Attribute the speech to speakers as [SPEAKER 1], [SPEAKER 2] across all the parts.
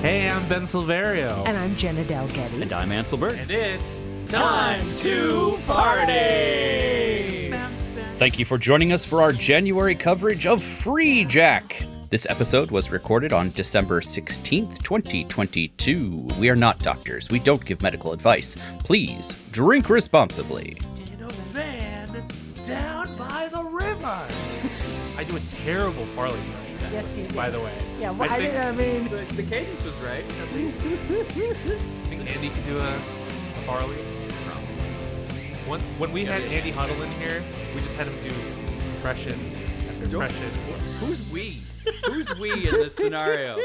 [SPEAKER 1] Hey, I'm Ben Silverio.
[SPEAKER 2] And I'm Jenna Dalgety.
[SPEAKER 3] And I'm Ansel Burch.
[SPEAKER 1] And it's time to party!
[SPEAKER 3] Thank you for joining us for our January coverage of Freejack. This episode was recorded on December 16th, 2022. We are not doctors. We don't give medical advice. Please drink responsibly.
[SPEAKER 1] In a van down by the river. I do a terrible Farley impression.
[SPEAKER 2] Yes, you do.
[SPEAKER 1] By the way.
[SPEAKER 2] Yeah, well, I mean...
[SPEAKER 3] The cadence was right, at least.
[SPEAKER 1] I think Andy can do a Farley. When we had Andy Huddle in here, we just had him do impression after impression.
[SPEAKER 3] Who's we? Who's we in this scenario?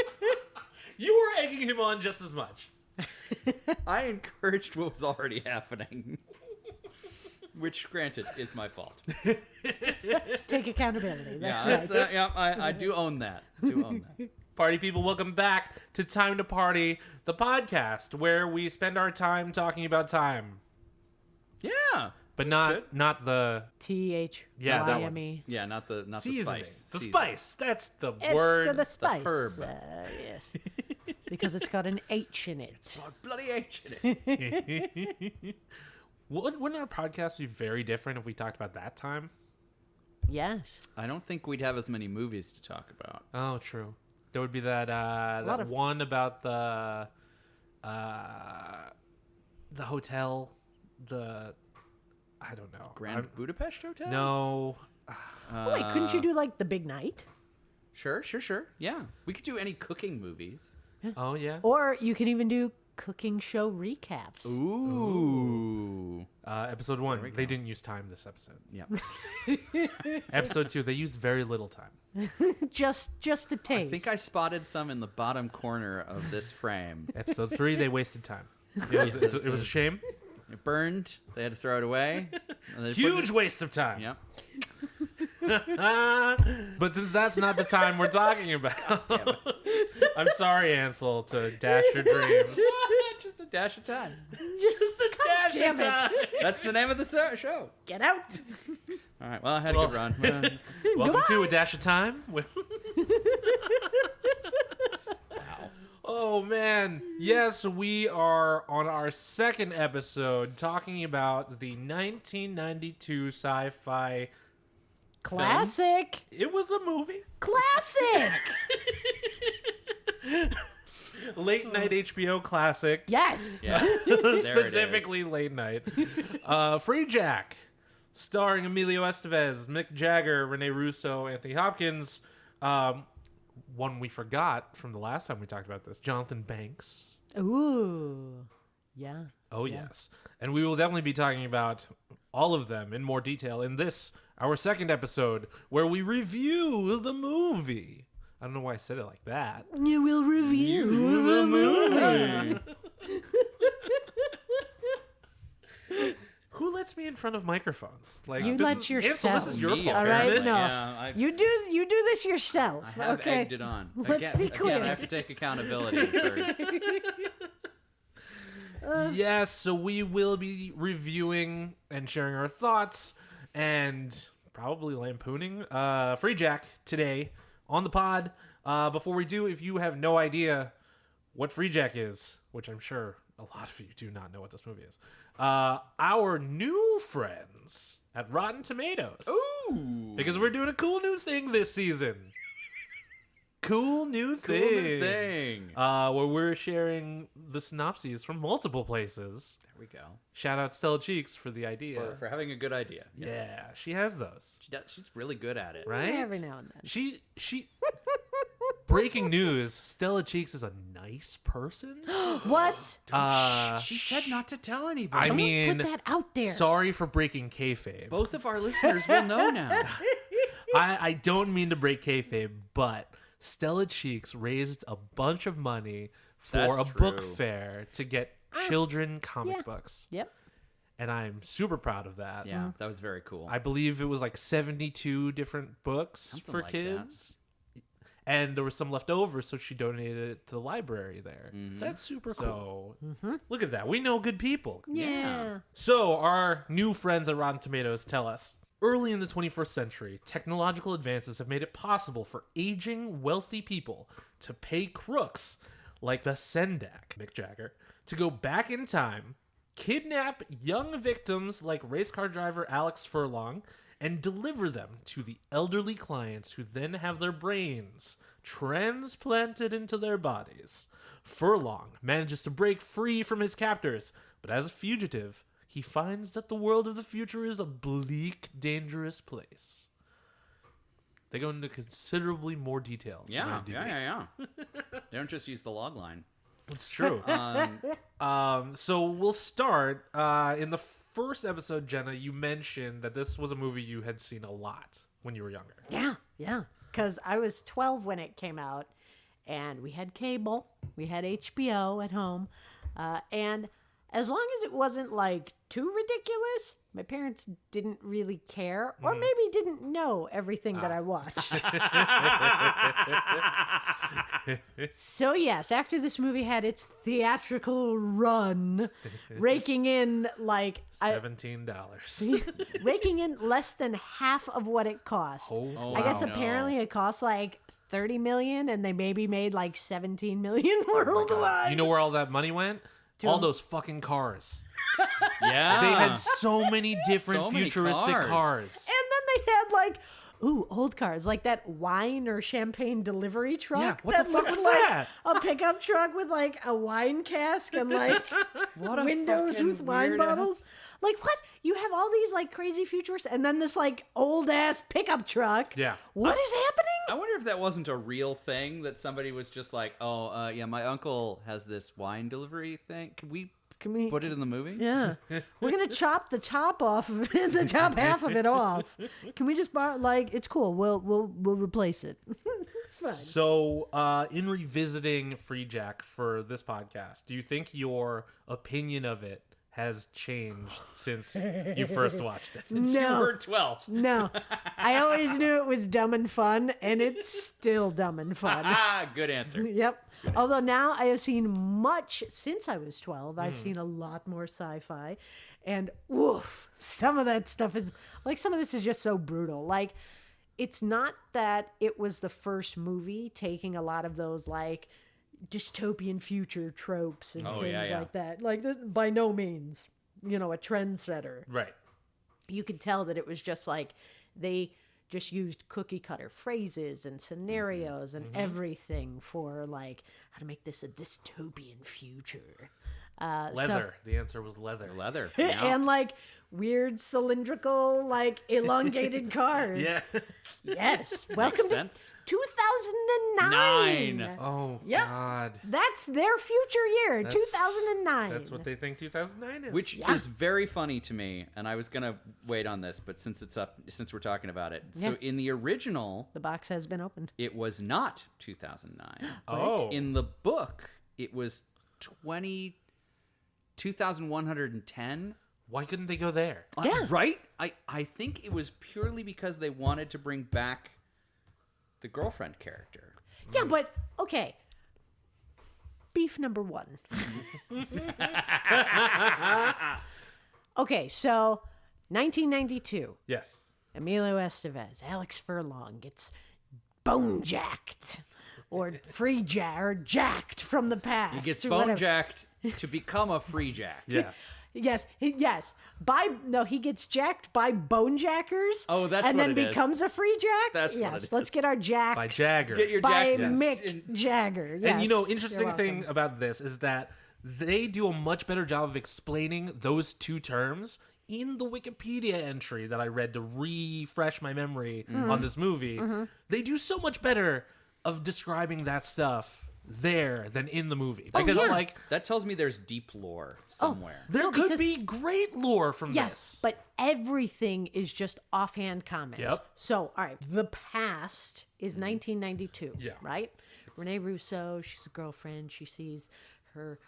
[SPEAKER 1] You were egging him on just as much.
[SPEAKER 3] I encouraged what was already happening. Which, granted, is my fault.
[SPEAKER 2] Take accountability. That's
[SPEAKER 3] right.
[SPEAKER 2] right.
[SPEAKER 3] I do own that.
[SPEAKER 1] Party people, welcome back to Time to Party, the podcast where we spend our time talking about time.
[SPEAKER 3] Yeah.
[SPEAKER 1] But not the
[SPEAKER 2] T-H-Y-M-E.
[SPEAKER 1] that one.
[SPEAKER 3] Yeah, not the
[SPEAKER 1] seasoning.
[SPEAKER 3] spice.
[SPEAKER 1] The
[SPEAKER 3] Seasoning.
[SPEAKER 1] spice. That's the
[SPEAKER 2] It's
[SPEAKER 1] word.
[SPEAKER 2] the spice.
[SPEAKER 3] The herb.
[SPEAKER 2] Yes. Because it's got an H in it.
[SPEAKER 3] It's got bloody H in it.
[SPEAKER 1] Wouldn't our podcast be very different if we talked about that time?
[SPEAKER 2] Yes.
[SPEAKER 3] I don't think we'd have as many movies to talk about.
[SPEAKER 1] Oh, true. There would be that one about the hotel, I don't know.
[SPEAKER 3] Grand Budapest Hotel?
[SPEAKER 1] No.
[SPEAKER 2] Wait, couldn't you do like The Big Night?
[SPEAKER 3] Sure. Yeah. We could do any cooking movies.
[SPEAKER 1] Oh, yeah.
[SPEAKER 2] Or you can even do cooking show recaps.
[SPEAKER 3] Ooh.
[SPEAKER 1] Episode 1, they didn't use time this episode.
[SPEAKER 3] Yeah.
[SPEAKER 1] Episode 2, they used very little time.
[SPEAKER 2] Just a taste.
[SPEAKER 3] I think I spotted some in the bottom corner of this frame.
[SPEAKER 1] Episode 3, they wasted time. It was a shame.
[SPEAKER 3] It burned. They had to throw it away.
[SPEAKER 1] Huge waste of time.
[SPEAKER 3] Yep.
[SPEAKER 1] But since that's not the time we're talking about, I'm sorry, Ansel, to dash your dreams.
[SPEAKER 3] Just a dash of time.
[SPEAKER 1] Just a dash
[SPEAKER 2] damn
[SPEAKER 1] of
[SPEAKER 2] it.
[SPEAKER 1] time.
[SPEAKER 3] That's the name of the show.
[SPEAKER 2] Get out.
[SPEAKER 3] All right. Well, I had a good run.
[SPEAKER 1] Welcome to A Dash of Time. Wow. Oh, man. Yes, we are on our second episode talking about the 1992 sci-fi
[SPEAKER 2] Classic.
[SPEAKER 1] film. It was a movie.
[SPEAKER 2] Classic.
[SPEAKER 1] Late night HBO classic.
[SPEAKER 2] Yes.
[SPEAKER 3] Yes. There it is.
[SPEAKER 1] Specifically late night. Freejack, starring Emilio Estevez, Mick Jagger, Rene Russo, Anthony Hopkins. One we forgot from the last time we talked about this, Jonathan Banks.
[SPEAKER 2] Ooh. Yeah.
[SPEAKER 1] Oh, yes. And we will definitely be talking about all of them in more detail in this, our second episode, where we review the movie. I don't know why I said it like that.
[SPEAKER 2] You will review the movie.
[SPEAKER 1] Who lets me in front of microphones? Like
[SPEAKER 2] You let yourself.
[SPEAKER 1] Ansel, this is your
[SPEAKER 3] Me,
[SPEAKER 1] fault.
[SPEAKER 2] All right,
[SPEAKER 1] isn't it?
[SPEAKER 2] no.
[SPEAKER 3] Yeah,
[SPEAKER 2] You do this yourself.
[SPEAKER 3] I have
[SPEAKER 2] okay.
[SPEAKER 3] egged it on.
[SPEAKER 2] Let's be clear.
[SPEAKER 3] Again, I have to take accountability. For...
[SPEAKER 1] Yes, so we will be reviewing and sharing our thoughts and probably lampooning Freejack today on the pod. Before we do, if you have no idea what Freejack is, which I'm sure a lot of you do not know what this movie is, our new friends at Rotten Tomatoes.
[SPEAKER 3] Ooh.
[SPEAKER 1] Because we're doing a cool new thing this season. Cool new thing. Where we're sharing the synopses from multiple places.
[SPEAKER 3] There we go.
[SPEAKER 1] Shout out Stella Cheeks for the idea.
[SPEAKER 3] For having a good idea. Yes.
[SPEAKER 1] Yeah, she has those.
[SPEAKER 3] She's really good at it.
[SPEAKER 1] Right?
[SPEAKER 2] Every now and then.
[SPEAKER 1] She breaking news, Stella Cheeks is a nice person.
[SPEAKER 2] What?
[SPEAKER 3] She said not to tell anybody.
[SPEAKER 1] I
[SPEAKER 2] Don't
[SPEAKER 1] mean,
[SPEAKER 2] put that out there.
[SPEAKER 1] sorry for breaking kayfabe.
[SPEAKER 3] Both of our listeners will know now.
[SPEAKER 1] I don't mean to break kayfabe, but Stella Cheeks raised a bunch of money for
[SPEAKER 3] That's
[SPEAKER 1] a
[SPEAKER 3] true.
[SPEAKER 1] book fair to get children comic
[SPEAKER 2] yeah.
[SPEAKER 1] books.
[SPEAKER 2] Yep.
[SPEAKER 1] And I'm super proud of that.
[SPEAKER 3] Yeah, that was very cool.
[SPEAKER 1] I believe it was like 72 different books
[SPEAKER 3] Something
[SPEAKER 1] for
[SPEAKER 3] like
[SPEAKER 1] kids. And there was some left over, so she donated it to the library there.
[SPEAKER 3] Mm-hmm.
[SPEAKER 1] That's super cool. So, look at that. We know good people.
[SPEAKER 2] Yeah.
[SPEAKER 1] So, our new friends at Rotten Tomatoes tell us, early in the 21st century, technological advances have made it possible for aging, wealthy people to pay crooks like the Sendak, Mick Jagger, to go back in time, kidnap young victims like race car driver Alex Furlong, and deliver them to the elderly clients who then have their brains transplanted into their bodies. Furlong manages to break free from his captors, but as a fugitive, he finds that the world of the future is a bleak, dangerous place. They go into considerably more details.
[SPEAKER 3] Yeah.
[SPEAKER 1] than IMDb.
[SPEAKER 3] They don't just use the log line.
[SPEAKER 1] It's true. So we'll start in the first episode. Jenna, you mentioned that this was a movie you had seen a lot when you were younger.
[SPEAKER 2] Yeah. Because I was 12 when it came out, and we had cable, we had HBO at home, and as long as it wasn't like too ridiculous, my parents didn't really care, or maybe didn't know everything that I watched. So yes, after this movie had its theatrical run, raking in like
[SPEAKER 1] $17.
[SPEAKER 2] raking in less than half of what it cost.
[SPEAKER 1] Oh,
[SPEAKER 2] I guess
[SPEAKER 3] wow.
[SPEAKER 2] apparently it cost like 30 million, and they maybe made like 17 million worldwide.
[SPEAKER 1] You know where all that money went? All those fucking cars.
[SPEAKER 3] Yeah.
[SPEAKER 1] They had so many different
[SPEAKER 3] So many
[SPEAKER 1] futuristic
[SPEAKER 3] cars.
[SPEAKER 1] cars.
[SPEAKER 2] And then they had like, old cars, like that wine or champagne delivery truck.
[SPEAKER 1] Yeah, what the fuck
[SPEAKER 2] looked
[SPEAKER 1] was
[SPEAKER 2] like
[SPEAKER 1] that?
[SPEAKER 2] a pickup truck with like a wine cask and like
[SPEAKER 3] What a
[SPEAKER 2] windows
[SPEAKER 3] fucking
[SPEAKER 2] with wine
[SPEAKER 3] weird-ass-
[SPEAKER 2] bottles. Like what? You have all these like crazy futurists, and then this like old ass pickup truck.
[SPEAKER 1] Yeah.
[SPEAKER 2] What is happening?
[SPEAKER 3] I wonder if that wasn't a real thing, that somebody was just like, yeah, my uncle has this wine delivery thing. Can we put it in the movie?
[SPEAKER 2] Yeah, we're gonna chop the top off of it, the top half of it off. Can we just borrow? Like, it's cool. We'll replace it. It's fine.
[SPEAKER 1] So, in revisiting Freejack for this podcast, do you think your opinion of it has changed since you first watched it?
[SPEAKER 3] You were 12.
[SPEAKER 2] No, I always knew it was dumb and fun, and it's still dumb and fun.
[SPEAKER 3] Good answer.
[SPEAKER 2] Yep. Although now I have seen much since I was 12. I've seen a lot more sci-fi, and woof, some of that stuff is like, some of this is just so brutal. Like, it's not that it was the first movie taking a lot of those like dystopian future tropes and things like that. Like, by no means, a trendsetter.
[SPEAKER 1] Right.
[SPEAKER 2] You could tell that it was just like they just used cookie cutter phrases and scenarios and everything for like how to make this a dystopian future.
[SPEAKER 1] Leather. The answer was leather.
[SPEAKER 3] Leather.
[SPEAKER 2] And like weird cylindrical, like elongated cars.
[SPEAKER 1] Yeah.
[SPEAKER 2] Yes. Welcome to
[SPEAKER 3] sense.
[SPEAKER 2] 2009.
[SPEAKER 1] Oh,
[SPEAKER 2] Yep.
[SPEAKER 1] God.
[SPEAKER 2] That's their future year, 2009.
[SPEAKER 1] That's what they think 2009 is.
[SPEAKER 3] Which is very funny to me, and I was gonna wait on this, but since we're talking about it, so in the original,
[SPEAKER 2] The box has been opened.
[SPEAKER 3] it was not 2009.
[SPEAKER 1] Oh.
[SPEAKER 3] In the book, it was 2110.
[SPEAKER 1] Why couldn't they go there?
[SPEAKER 2] Yeah.
[SPEAKER 3] Right? I think it was purely because they wanted to bring back the girlfriend character.
[SPEAKER 2] Yeah, but okay. Beef number one. Okay, so 1992.
[SPEAKER 1] Yes.
[SPEAKER 2] Emilio Estevez, Alex Furlong gets bone jacked, or jacked from the past.
[SPEAKER 3] He gets
[SPEAKER 2] or
[SPEAKER 3] bone
[SPEAKER 2] whatever.
[SPEAKER 3] jacked to become a free jack.
[SPEAKER 1] Yes.
[SPEAKER 2] Yes, he gets jacked by bone jackers.
[SPEAKER 3] Oh, that's
[SPEAKER 2] and
[SPEAKER 3] what
[SPEAKER 2] then
[SPEAKER 3] it is.
[SPEAKER 2] becomes a free jack.
[SPEAKER 3] That's what
[SPEAKER 2] yes.
[SPEAKER 3] it is.
[SPEAKER 2] Let's get our jacks
[SPEAKER 1] By Jagger.
[SPEAKER 3] Get your
[SPEAKER 2] by
[SPEAKER 3] jacks
[SPEAKER 2] Mick Jagger. Yes,
[SPEAKER 1] And
[SPEAKER 2] you're
[SPEAKER 1] interesting thing
[SPEAKER 2] welcome.
[SPEAKER 1] about this is that they do a much better job of explaining those two terms in the Wikipedia entry that I read to refresh my memory on this movie. They do so much better of describing that stuff there than in the movie. Because like
[SPEAKER 3] That tells me there's deep lore somewhere.
[SPEAKER 1] there
[SPEAKER 2] No,
[SPEAKER 1] could
[SPEAKER 2] because-
[SPEAKER 1] be great lore from
[SPEAKER 2] Yes,
[SPEAKER 1] this.
[SPEAKER 2] but everything is just offhand comments.
[SPEAKER 1] Yep.
[SPEAKER 2] So, all right, the past is 1992.
[SPEAKER 1] Yeah.
[SPEAKER 2] Right? Renee Russo, she's a girlfriend. She sees her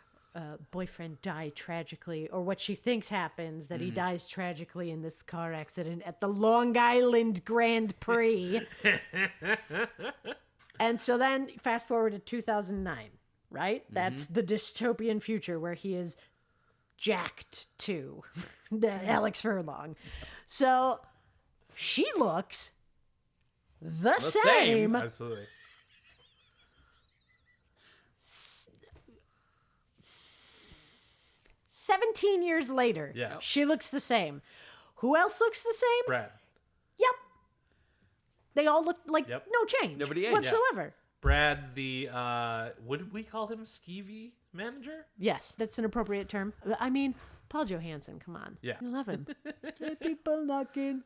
[SPEAKER 2] boyfriend die tragically, or what she thinks happens, that he dies tragically in this car accident at the Long Island Grand Prix. And so then fast forward to 2009, right? That's the dystopian future where he is jacked to Alex Furlong. So she looks the same.
[SPEAKER 1] Absolutely.
[SPEAKER 2] 17 years later,
[SPEAKER 1] Yeah.
[SPEAKER 2] she looks the same. Who else looks the same?
[SPEAKER 1] Brad.
[SPEAKER 2] Yep. They all look like
[SPEAKER 1] Yep.
[SPEAKER 2] no change
[SPEAKER 3] Nobody aged.
[SPEAKER 2] whatsoever.
[SPEAKER 1] Brad, the would we call him skeevy manager?
[SPEAKER 2] Yes, that's an appropriate term. I mean, Paul Johansson, come on.
[SPEAKER 1] Yeah.
[SPEAKER 2] You love him. The people knocking,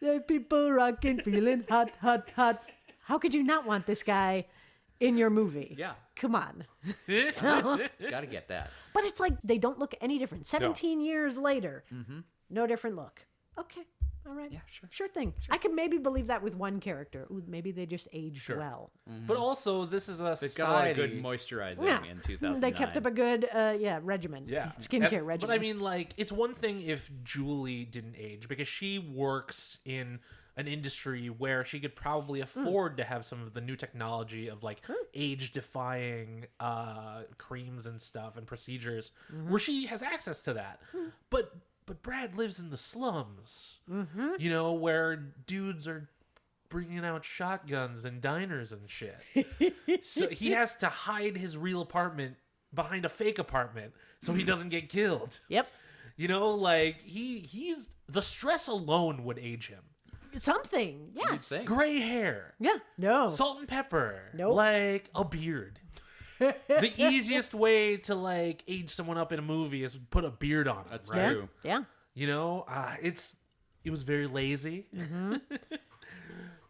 [SPEAKER 2] the people rocking, feeling hot, hot, hot. How could you not want this guy in your movie?
[SPEAKER 3] Yeah.
[SPEAKER 2] Come on. So,
[SPEAKER 3] Gotta get that.
[SPEAKER 2] but it's like they don't look any different. 17 years later, no different look. Okay. All right.
[SPEAKER 3] Yeah, sure.
[SPEAKER 2] Sure thing. I could maybe believe that with one character. Ooh, maybe they just aged well.
[SPEAKER 1] But also, this is a
[SPEAKER 3] They've
[SPEAKER 1] society.
[SPEAKER 3] got a lot of good moisturizing
[SPEAKER 2] Yeah.
[SPEAKER 3] in 2009.
[SPEAKER 2] They kept up a good regimen.
[SPEAKER 1] Yeah.
[SPEAKER 2] Skincare regimen.
[SPEAKER 1] But I mean, like, it's one thing if Julie didn't age because she works in an industry where she could probably afford to have some of the new technology of like age-defying creams and stuff and procedures where she has access to that. But Brad lives in the slums, you know, where dudes are bringing out shotguns and diners and shit. So he has to hide his real apartment behind a fake apartment so he doesn't get killed.
[SPEAKER 2] Yep.
[SPEAKER 1] You know, like he's the stress alone would age him.
[SPEAKER 2] Something. Yes.
[SPEAKER 3] think.
[SPEAKER 1] Gray hair,
[SPEAKER 2] Yeah. No.
[SPEAKER 1] salt and pepper,
[SPEAKER 2] Nope.
[SPEAKER 1] like a beard. The easiest way to like age someone up in a movie is put a beard on them.
[SPEAKER 3] That's
[SPEAKER 1] right?
[SPEAKER 3] true.
[SPEAKER 2] Yeah.
[SPEAKER 1] You know, it was very lazy.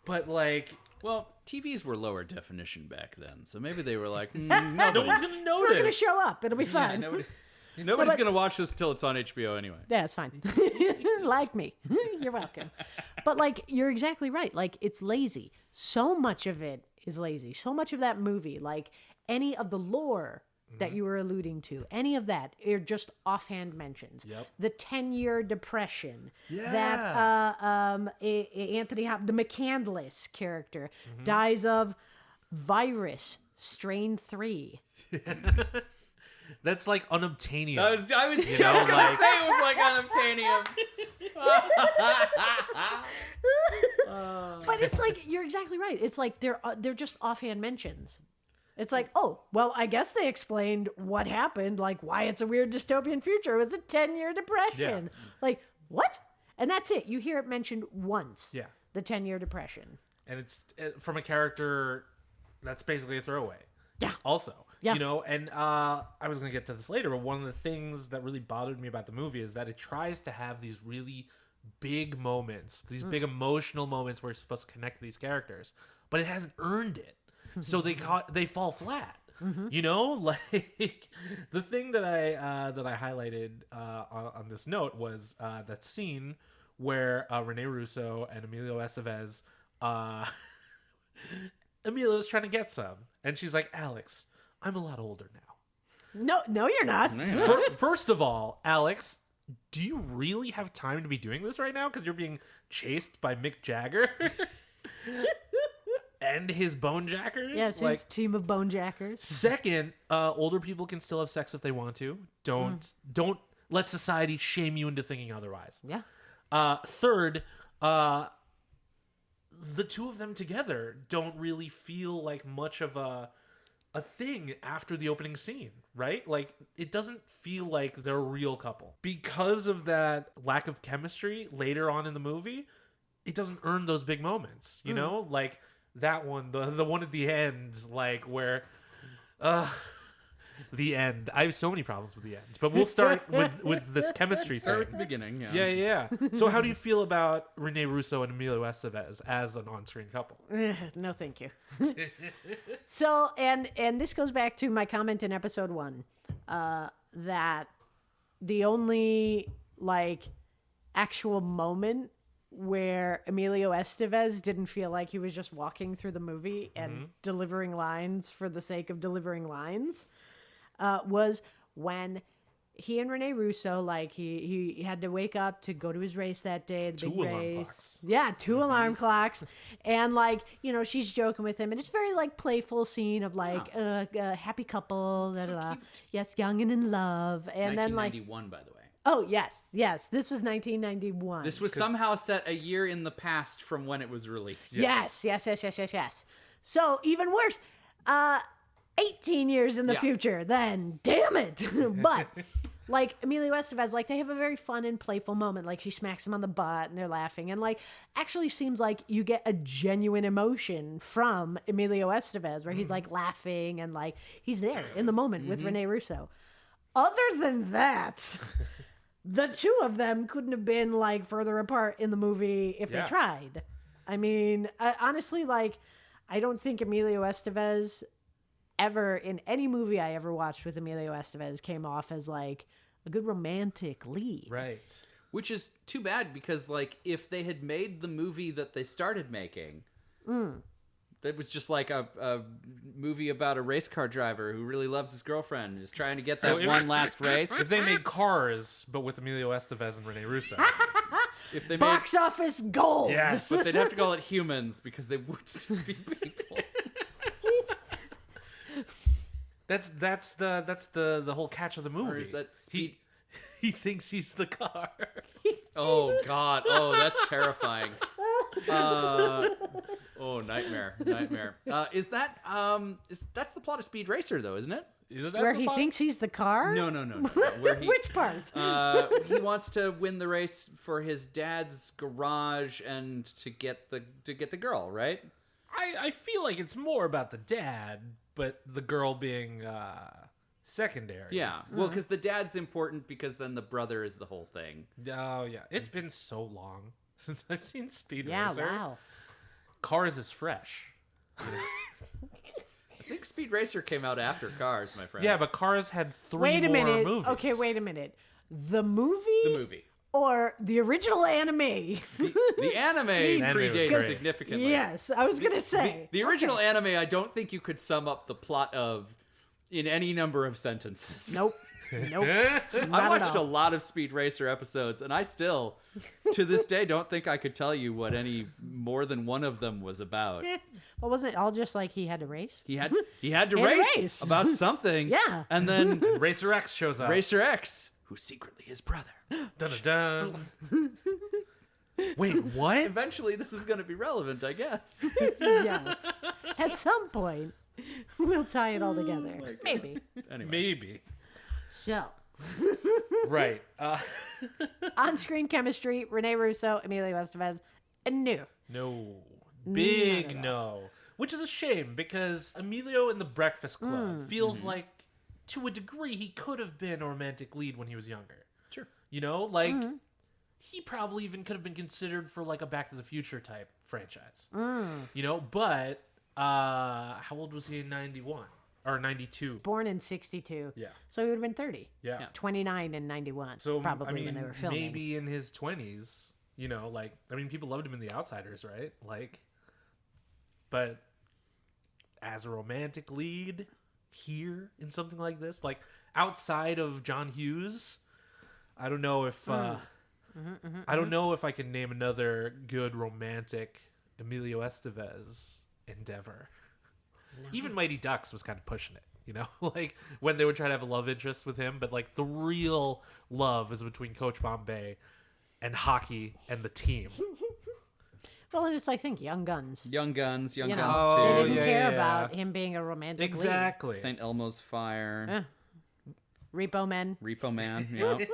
[SPEAKER 1] But like,
[SPEAKER 3] Well, TVs were lower definition back then, so maybe they were like,
[SPEAKER 1] no one's gonna notice.
[SPEAKER 2] It's not going to show up. It'll be
[SPEAKER 3] Yeah,
[SPEAKER 2] fine.
[SPEAKER 3] nobody's gonna watch this until it's on HBO anyway.
[SPEAKER 2] Yeah, it's fine. Like me. You're welcome. But like, you're exactly right. Like, it's lazy. So much of it is lazy. So much of that movie, like any of the lore that you were alluding to, any of that are just offhand mentions.
[SPEAKER 1] Yep.
[SPEAKER 2] The 10-year depression.
[SPEAKER 1] Yeah.
[SPEAKER 2] That Anthony the McCandless character dies of virus strain 3.
[SPEAKER 1] That's like unobtainium.
[SPEAKER 3] I was
[SPEAKER 1] know,
[SPEAKER 3] just gonna
[SPEAKER 1] like-
[SPEAKER 3] say it was like unobtainium.
[SPEAKER 2] But it's like, you're exactly right. It's like they're just offhand mentions. It's like, oh, well, I guess they explained what happened, like why it's a weird dystopian future. It was a 10-year depression. Like, what? And that's it. You hear it mentioned once.
[SPEAKER 1] Yeah.
[SPEAKER 2] The 10-year depression.
[SPEAKER 1] And it's from a character that's basically a throwaway.
[SPEAKER 2] Yeah.
[SPEAKER 1] Also,
[SPEAKER 2] Yeah.
[SPEAKER 1] you know, and I was going to get to this later, but one of the things that really bothered me about the movie is that it tries to have these really big moments, these big emotional moments where it's supposed to connect to these characters, but it hasn't earned it. So they fall flat. You know, like the thing that I highlighted on this note was that scene where Rene Russo and Emilio Estevez, Emilio's trying to get some, and she's like, Alex, I'm a lot older now.
[SPEAKER 2] No, you're not.
[SPEAKER 1] First of all, Alex, do you really have time to be doing this right now? Because you're being chased by Mick Jagger and his bone jackers.
[SPEAKER 2] Yes,
[SPEAKER 1] like,
[SPEAKER 2] his team of bone jackers.
[SPEAKER 1] second, older people can still have sex if they want to. Don't let society shame you into thinking otherwise.
[SPEAKER 2] Yeah.
[SPEAKER 1] Third, the two of them together don't really feel like much of a thing after the opening scene, right? Like, it doesn't feel like they're a real couple. Because of that lack of chemistry later on in the movie, it doesn't earn those big moments, you know? Like, that one, the one at the end, like, where... the end. I have so many problems with the end. But we'll start with this chemistry thing.
[SPEAKER 3] Start at the beginning, yeah.
[SPEAKER 1] Yeah. So how do you feel about Rene Russo and Emilio Estevez as an on-screen couple?
[SPEAKER 2] No, thank you. So, and this goes back to my comment in episode 1, that the only like actual moment where Emilio Estevez didn't feel like he was just walking through the movie and delivering lines for the sake of delivering lines, was when he and Rene Russo, like he had to wake up to go to his race that day, the big
[SPEAKER 1] Two alarm
[SPEAKER 2] race.
[SPEAKER 1] clocks.
[SPEAKER 2] Yeah, 2 alarm clocks. And like, you know, she's joking with him, and it's very like playful scene of like happy couple, da, da, da. Yes, young and in love. And then like
[SPEAKER 3] 1991, by the way.
[SPEAKER 2] oh yes, this was 1991.
[SPEAKER 3] This was somehow set a year in the past from when it was released.
[SPEAKER 2] Yes. So even worse, 18 years in the
[SPEAKER 3] Yeah.
[SPEAKER 2] future then. Damn it. But like Emilio Estevez, like they have a very fun and playful moment. Like she smacks him on the butt and they're laughing, and like actually seems like you get a genuine emotion from Emilio Estevez where he's like laughing and like he's there in the moment with Rene Russo. Other than that, the two of them couldn't have been like further apart in the movie if they tried. I mean, honestly, like I don't think Emilio Estevez ever in any movie I ever watched with Emilio Estevez came off as like a good romantic lead.
[SPEAKER 1] Right.
[SPEAKER 3] Which is too bad because, like, if they had made the movie that they started making, that was just like a movie about a race car driver who really loves his girlfriend and is trying to get that one last race.
[SPEAKER 1] If they made Cars, but with Emilio Estevez and Rene Russo.
[SPEAKER 3] If they
[SPEAKER 2] Box office gold.
[SPEAKER 1] Yes.
[SPEAKER 3] but they'd have to call it Humans because they would still be people.
[SPEAKER 1] That's the whole catch of the movie.
[SPEAKER 3] Or is that Speed?
[SPEAKER 1] He thinks he's the car.
[SPEAKER 3] Oh God! Oh, that's terrifying. Oh, nightmare! Is that's the plot of Speed Racer though, isn't it?
[SPEAKER 1] Is that
[SPEAKER 2] Where
[SPEAKER 1] the
[SPEAKER 2] he
[SPEAKER 1] plot?
[SPEAKER 2] thinks he's the car?
[SPEAKER 3] No. Where he,
[SPEAKER 2] Which part?
[SPEAKER 3] he wants to win the race for his dad's garage and to get the girl, right?
[SPEAKER 1] I feel like it's more about the dad, but the girl being secondary.
[SPEAKER 3] Yeah. Well, because the dad's important because then the brother is the whole thing.
[SPEAKER 1] Oh yeah. It's been so long since I've seen Speed
[SPEAKER 2] Yeah,
[SPEAKER 1] Racer.
[SPEAKER 2] wow.
[SPEAKER 1] Cars is fresh.
[SPEAKER 3] I think Speed Racer came out after Cars, my friend.
[SPEAKER 1] Yeah, but Cars had three
[SPEAKER 2] Wait a
[SPEAKER 1] more
[SPEAKER 2] minute.
[SPEAKER 1] movies.
[SPEAKER 2] Okay, wait a minute. The movie?
[SPEAKER 3] The movie.
[SPEAKER 2] Or the original anime?
[SPEAKER 3] The anime
[SPEAKER 1] Anime was
[SPEAKER 3] predates
[SPEAKER 1] great.
[SPEAKER 3] significantly.
[SPEAKER 2] Yes, I was going to say.
[SPEAKER 3] The original anime, I don't think you could sum up the plot of in any number of sentences.
[SPEAKER 2] Nope.
[SPEAKER 3] I watched a lot of Speed Racer episodes, and I still, to this day, don't think I could tell you what any more than one of them was about.
[SPEAKER 2] Well, wasn't it all just like he had to race?
[SPEAKER 3] He had to
[SPEAKER 2] He had to
[SPEAKER 3] race
[SPEAKER 2] race.
[SPEAKER 3] about something.
[SPEAKER 2] Yeah.
[SPEAKER 3] And then
[SPEAKER 1] Racer X shows up.
[SPEAKER 3] Racer X, who's secretly his brother.
[SPEAKER 1] Dun dun dun. Wait, what?
[SPEAKER 3] Eventually, this is going to be relevant, I guess.
[SPEAKER 2] Yes. At some point, we'll tie it all together. Maybe.
[SPEAKER 3] Anyway.
[SPEAKER 1] Maybe.
[SPEAKER 2] So,
[SPEAKER 1] Right.
[SPEAKER 2] on-screen chemistry, Rene Russo, Emilio Estevez, and new.
[SPEAKER 1] No. Big no. Which is a shame because Emilio in The Breakfast Club feels like, to a degree, he could have been a romantic lead when he was younger.
[SPEAKER 3] Sure.
[SPEAKER 1] You know, like, he probably even could have been considered for, like, a Back to the Future type franchise. You know, but, how old was he in 91? Or 92?
[SPEAKER 2] Born in 62.
[SPEAKER 1] Yeah.
[SPEAKER 2] So he would have been 30.
[SPEAKER 1] Yeah.
[SPEAKER 2] 29 in 91.
[SPEAKER 1] So,
[SPEAKER 2] probably
[SPEAKER 1] I mean,
[SPEAKER 2] when they were filming.
[SPEAKER 1] maybe in his 20s, you know, like, I mean, people loved him in The Outsiders, right? Like, but as a romantic lead here in something like this, like, outside of John Hughes, I don't know if, I don't know if I can name another good romantic Emilio Estevez endeavor. No. Even Mighty Ducks was kind of pushing it, you know, like when they would try to have a love interest with him, but like the real love is between Coach Bombay and hockey and the team.
[SPEAKER 2] Well, and it's, I think, Young Guns.
[SPEAKER 3] Young Guns
[SPEAKER 2] You know,
[SPEAKER 3] Guns
[SPEAKER 2] they
[SPEAKER 3] too.
[SPEAKER 2] didn't
[SPEAKER 1] yeah,
[SPEAKER 2] care
[SPEAKER 1] yeah.
[SPEAKER 2] about him being a romantic
[SPEAKER 1] Exactly.
[SPEAKER 3] St. Elmo's Fire.
[SPEAKER 2] lead. Repo Men.
[SPEAKER 3] Repo Man. Yeah.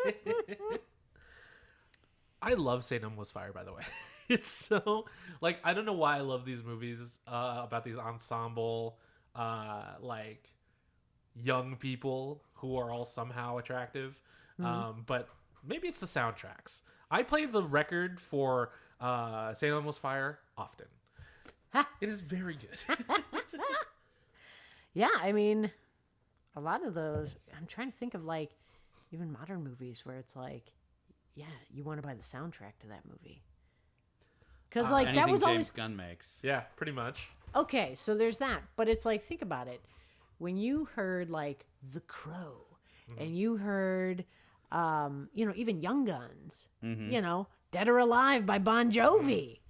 [SPEAKER 1] I love St. Elmo's Fire, by the way. It's so, like, I don't know why I love these movies about these ensemble, like, young people who are all somehow attractive. But maybe it's the soundtracks. I play the record for St. Elmo's Fire often. It is very good.
[SPEAKER 2] Yeah, I mean, a lot of those, I'm trying to think of, like, even modern movies where it's like, yeah, you want to buy the soundtrack to that movie. Because, like,
[SPEAKER 3] Anything
[SPEAKER 2] that was
[SPEAKER 3] James
[SPEAKER 2] always...
[SPEAKER 3] Gunn makes.
[SPEAKER 1] Yeah, pretty much.
[SPEAKER 2] Okay, so there's that. But it's like, think about it. When you heard, like, The Crow, and you heard, you know, even Young Guns, you know, Dead or Alive by Bon Jovi.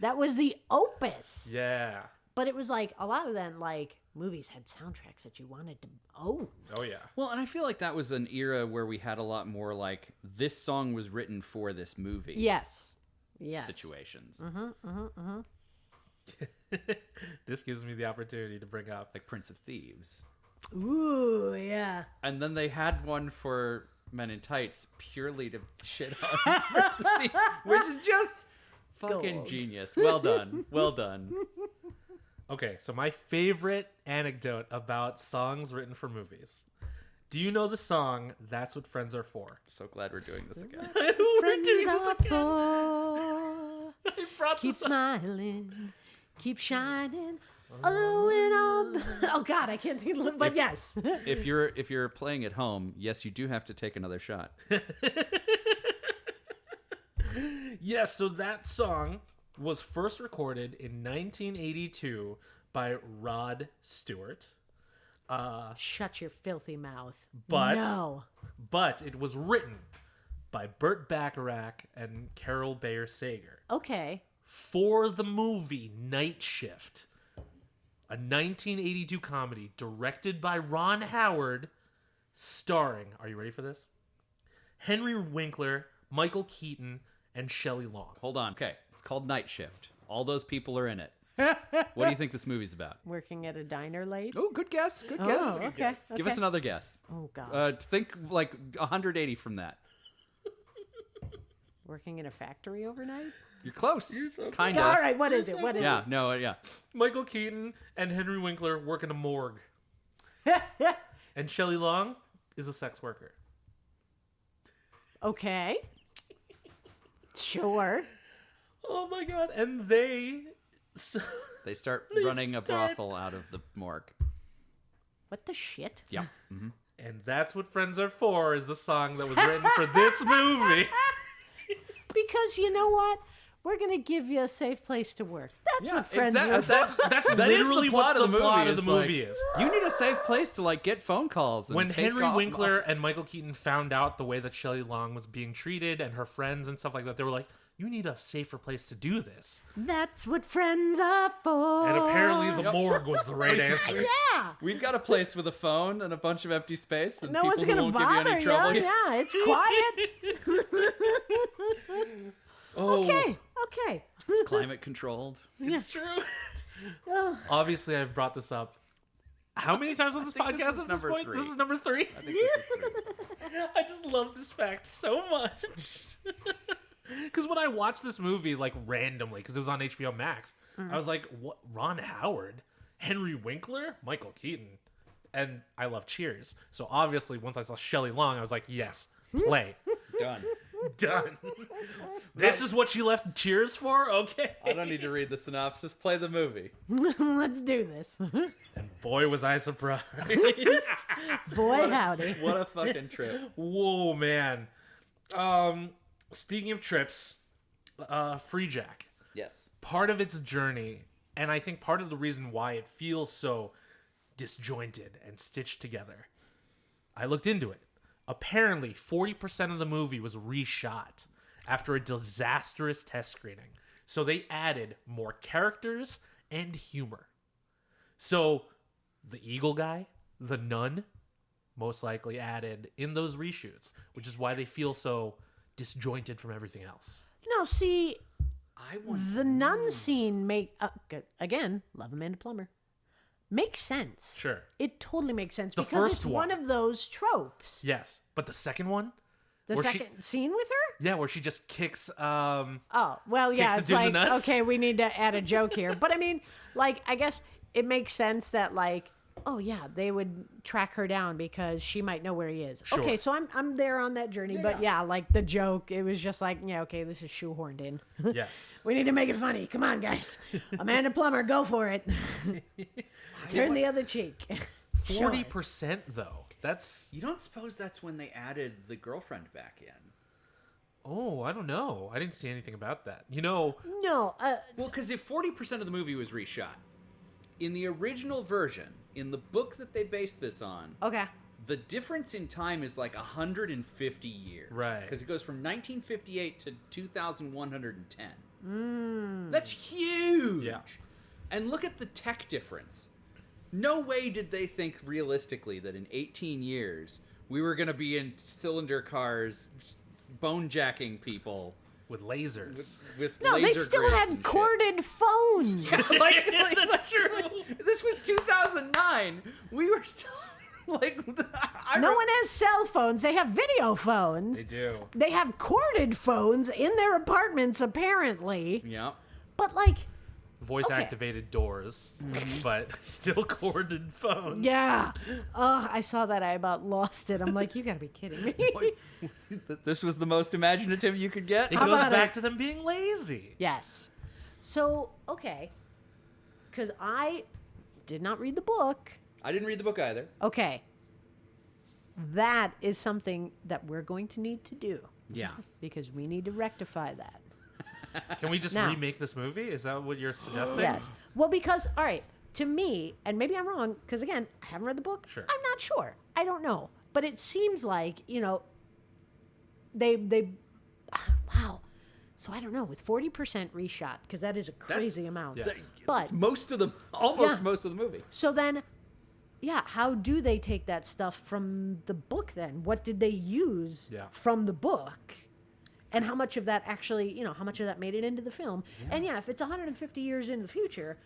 [SPEAKER 2] That was the opus.
[SPEAKER 1] Yeah.
[SPEAKER 2] But it was like, a lot of them, like, movies had soundtracks that you wanted to own.
[SPEAKER 1] Oh, yeah.
[SPEAKER 3] Well, and I feel like that was an era where we had a lot more like this song was written for this movie.
[SPEAKER 2] Yes. Yes.
[SPEAKER 3] Situations.
[SPEAKER 1] This gives me the opportunity to bring up
[SPEAKER 3] Like Prince of Thieves.
[SPEAKER 2] Ooh, yeah.
[SPEAKER 3] And then they had one for Men in Tights purely to shit on diversity, which is just fucking
[SPEAKER 2] Gold.
[SPEAKER 3] genius. Well done. Well done.
[SPEAKER 1] Okay, so my favorite anecdote about songs written for movies. Do you know the song "That's What Friends Are For"?
[SPEAKER 3] So glad we're doing this again.
[SPEAKER 1] We're doing this
[SPEAKER 2] Friends
[SPEAKER 1] again.
[SPEAKER 2] are for.
[SPEAKER 1] I brought
[SPEAKER 2] Keep
[SPEAKER 1] this up.
[SPEAKER 2] smiling, keep shining. Oh, and oh God, I can't think. But yes,
[SPEAKER 3] If you're playing at home, yes, you do have to take another shot.
[SPEAKER 1] Yes, so that song was first recorded in 1982 by Rod Stewart.
[SPEAKER 2] shut your filthy mouth.
[SPEAKER 1] But
[SPEAKER 2] No.
[SPEAKER 1] but it was written by Burt Bacharach and Carol Bayer Sager
[SPEAKER 2] Okay.
[SPEAKER 1] for the movie Night Shift, a 1982 comedy directed by Ron Howard, starring, are you ready for this? Henry Winkler, Michael Keaton, and Shelley Long.
[SPEAKER 3] Hold on. Okay, it's called Night Shift. All those people are in it. What do you think this movie's about?
[SPEAKER 2] Working at a diner late.
[SPEAKER 3] Oh, good guess. Good
[SPEAKER 2] Oh,
[SPEAKER 3] guess.
[SPEAKER 2] okay.
[SPEAKER 3] Give us
[SPEAKER 2] okay.
[SPEAKER 3] another guess.
[SPEAKER 2] Oh God.
[SPEAKER 3] Think like 180 from that.
[SPEAKER 2] Working in a factory overnight.
[SPEAKER 3] You're close.
[SPEAKER 1] You're so
[SPEAKER 3] kind
[SPEAKER 2] All
[SPEAKER 3] of.
[SPEAKER 2] right. What is it? What is
[SPEAKER 3] Yeah.
[SPEAKER 2] it?
[SPEAKER 3] No. Yeah.
[SPEAKER 1] Michael Keaton and Henry Winkler work in a morgue. And Shelley Long is a sex worker.
[SPEAKER 2] Okay. Sure.
[SPEAKER 1] Oh my god. And they...
[SPEAKER 3] They start
[SPEAKER 1] They
[SPEAKER 3] running a
[SPEAKER 1] start-
[SPEAKER 3] brothel out of the morgue.
[SPEAKER 2] What the shit?
[SPEAKER 3] Yeah.
[SPEAKER 1] And That's What Friends Are For is the song that was written for this movie.
[SPEAKER 2] Because you know what? We're gonna give you a safe place to work. That's
[SPEAKER 3] Yeah,
[SPEAKER 2] what friends
[SPEAKER 3] exactly.
[SPEAKER 2] are for.
[SPEAKER 1] That's
[SPEAKER 3] That is the
[SPEAKER 1] literally
[SPEAKER 3] plot
[SPEAKER 1] what
[SPEAKER 3] of
[SPEAKER 1] the
[SPEAKER 3] the
[SPEAKER 1] plot
[SPEAKER 3] movie
[SPEAKER 1] of the
[SPEAKER 3] is like-
[SPEAKER 1] movie is.
[SPEAKER 3] You need a safe place to like get phone calls. And
[SPEAKER 1] When
[SPEAKER 3] take
[SPEAKER 1] Henry
[SPEAKER 3] off-
[SPEAKER 1] Winkler and Michael Keaton found out the way that Shelley Long was being treated and her friends and stuff like that, they were like, you need a safer place to do this.
[SPEAKER 2] That's what friends are for.
[SPEAKER 1] And apparently the morgue was the right answer.
[SPEAKER 2] Yeah.
[SPEAKER 3] We've got a place with a phone and a bunch of empty space, and
[SPEAKER 2] No
[SPEAKER 3] people
[SPEAKER 2] one's
[SPEAKER 3] who
[SPEAKER 2] gonna
[SPEAKER 3] won't give you
[SPEAKER 2] bother
[SPEAKER 3] any trouble.
[SPEAKER 2] you. Yeah, it's quiet.
[SPEAKER 1] Oh,
[SPEAKER 2] Okay. Okay.
[SPEAKER 3] It's climate controlled.
[SPEAKER 1] it's true. Obviously, I've brought this up. How many times on this
[SPEAKER 3] think this
[SPEAKER 1] podcast
[SPEAKER 3] is
[SPEAKER 1] at this
[SPEAKER 3] number
[SPEAKER 1] point?
[SPEAKER 3] 3.
[SPEAKER 1] This is number 3.
[SPEAKER 3] I think this is 3.
[SPEAKER 1] I just love this fact so much. Because when I watched this movie, like, randomly, because it was on HBO Max, I was like, what? Ron Howard? Henry Winkler? Michael Keaton? And I love Cheers. So obviously, once I saw Shelley Long, I was like, yes, play.
[SPEAKER 3] Done.
[SPEAKER 1] Done. This is what she left Cheers for? Okay.
[SPEAKER 3] I don't need to read the synopsis. Play the movie.
[SPEAKER 2] Let's do this.
[SPEAKER 1] And boy, was I surprised.
[SPEAKER 2] Boy, howdy.
[SPEAKER 3] What a fucking trip.
[SPEAKER 1] Whoa, man. Speaking of trips, Freejack.
[SPEAKER 3] Yes.
[SPEAKER 1] Part of its journey, and I think part of the reason why it feels so disjointed and stitched together, I looked into it. Apparently, 40% of the movie was reshot after a disastrous test screening. So they added more characters and humor. So the eagle guy, the nun, most likely added in those reshoots, which is why they feel so disjointed from everything else.
[SPEAKER 2] No, see,
[SPEAKER 3] I want
[SPEAKER 2] the nun scene again, love Amanda Plummer. Makes sense.
[SPEAKER 1] Sure.
[SPEAKER 2] It totally makes sense
[SPEAKER 1] The
[SPEAKER 2] because
[SPEAKER 1] first
[SPEAKER 2] it's one of those tropes.
[SPEAKER 1] Yes. But the second one?
[SPEAKER 2] The
[SPEAKER 1] where she-
[SPEAKER 2] second scene with her?
[SPEAKER 1] Yeah, where she just kicks
[SPEAKER 2] Oh, well, yeah,
[SPEAKER 1] the
[SPEAKER 2] it's
[SPEAKER 1] dude in
[SPEAKER 2] like,
[SPEAKER 1] the nuts?
[SPEAKER 2] okay, we need to add a joke here. But I mean, like, I guess it makes sense that, like, oh, yeah, they would track her down because she might know where he is.
[SPEAKER 1] Sure.
[SPEAKER 2] Okay, so I'm there on that journey. But yeah, like, the joke, it was just like, yeah, okay, this is shoehorned in.
[SPEAKER 1] Yes.
[SPEAKER 2] We need to make it funny. Come on, guys. Amanda Plummer, go for it. Turn the other cheek.
[SPEAKER 1] 40% though. That's
[SPEAKER 3] You don't suppose that's when they added the girlfriend back in?
[SPEAKER 1] oh, I don't know. I didn't see anything about that. You know,
[SPEAKER 2] No,
[SPEAKER 3] Well, because if 40% of the movie was reshot, in the original version, in the book that they based this on,
[SPEAKER 2] okay.
[SPEAKER 3] the difference in time is like 150 years.
[SPEAKER 1] Right.
[SPEAKER 3] Because it goes from 1958 to 2110. That's huge.
[SPEAKER 1] Yeah.
[SPEAKER 3] And look at the tech difference. No way did they think realistically that in 18 years we were going to be in cylinder cars bone jacking people
[SPEAKER 1] with lasers.
[SPEAKER 3] with
[SPEAKER 2] No,
[SPEAKER 3] laser
[SPEAKER 2] they still
[SPEAKER 3] grids
[SPEAKER 2] had
[SPEAKER 3] and shit.
[SPEAKER 2] corded phones.
[SPEAKER 3] That's true. This was 2009. We were still Like,
[SPEAKER 2] No one has cell phones. They have video phones.
[SPEAKER 1] They do.
[SPEAKER 2] They have corded phones in their apartments, apparently.
[SPEAKER 3] Yeah.
[SPEAKER 2] But, like,
[SPEAKER 1] Voice-activated doors, but still corded phones.
[SPEAKER 2] yeah. Oh, I saw that. I about lost it. I'm like, you gotta be kidding me.
[SPEAKER 3] This was the most imaginative you could get?
[SPEAKER 1] It
[SPEAKER 2] How
[SPEAKER 1] goes
[SPEAKER 2] about
[SPEAKER 1] back
[SPEAKER 2] it?
[SPEAKER 1] to them being lazy.
[SPEAKER 2] Yes. So, okay. Because I did not read the book.
[SPEAKER 3] I didn't read the book either.
[SPEAKER 2] Okay. That is something that we're going to need to do
[SPEAKER 3] Yeah.
[SPEAKER 2] because we need to rectify that.
[SPEAKER 1] Can we just
[SPEAKER 2] Now-
[SPEAKER 1] remake this movie? Is that what you're suggesting?
[SPEAKER 2] Yes. Well, because, all right, to me, and maybe I'm wrong, because again, I haven't read the book.
[SPEAKER 1] Sure.
[SPEAKER 2] I'm not sure. I don't know. But it seems like, you know, they wow. So I don't know, with 40% reshot, because that is a crazy amount.
[SPEAKER 1] yeah.
[SPEAKER 2] But
[SPEAKER 3] Most of the, almost
[SPEAKER 2] Yeah.
[SPEAKER 3] most of the movie.
[SPEAKER 2] so then, yeah, how do they take that stuff from the book then? What did they use
[SPEAKER 1] Yeah.
[SPEAKER 2] from the book? And how much of that actually, you know, how much of that made it into the film? And yeah, if it's 150 years in the future,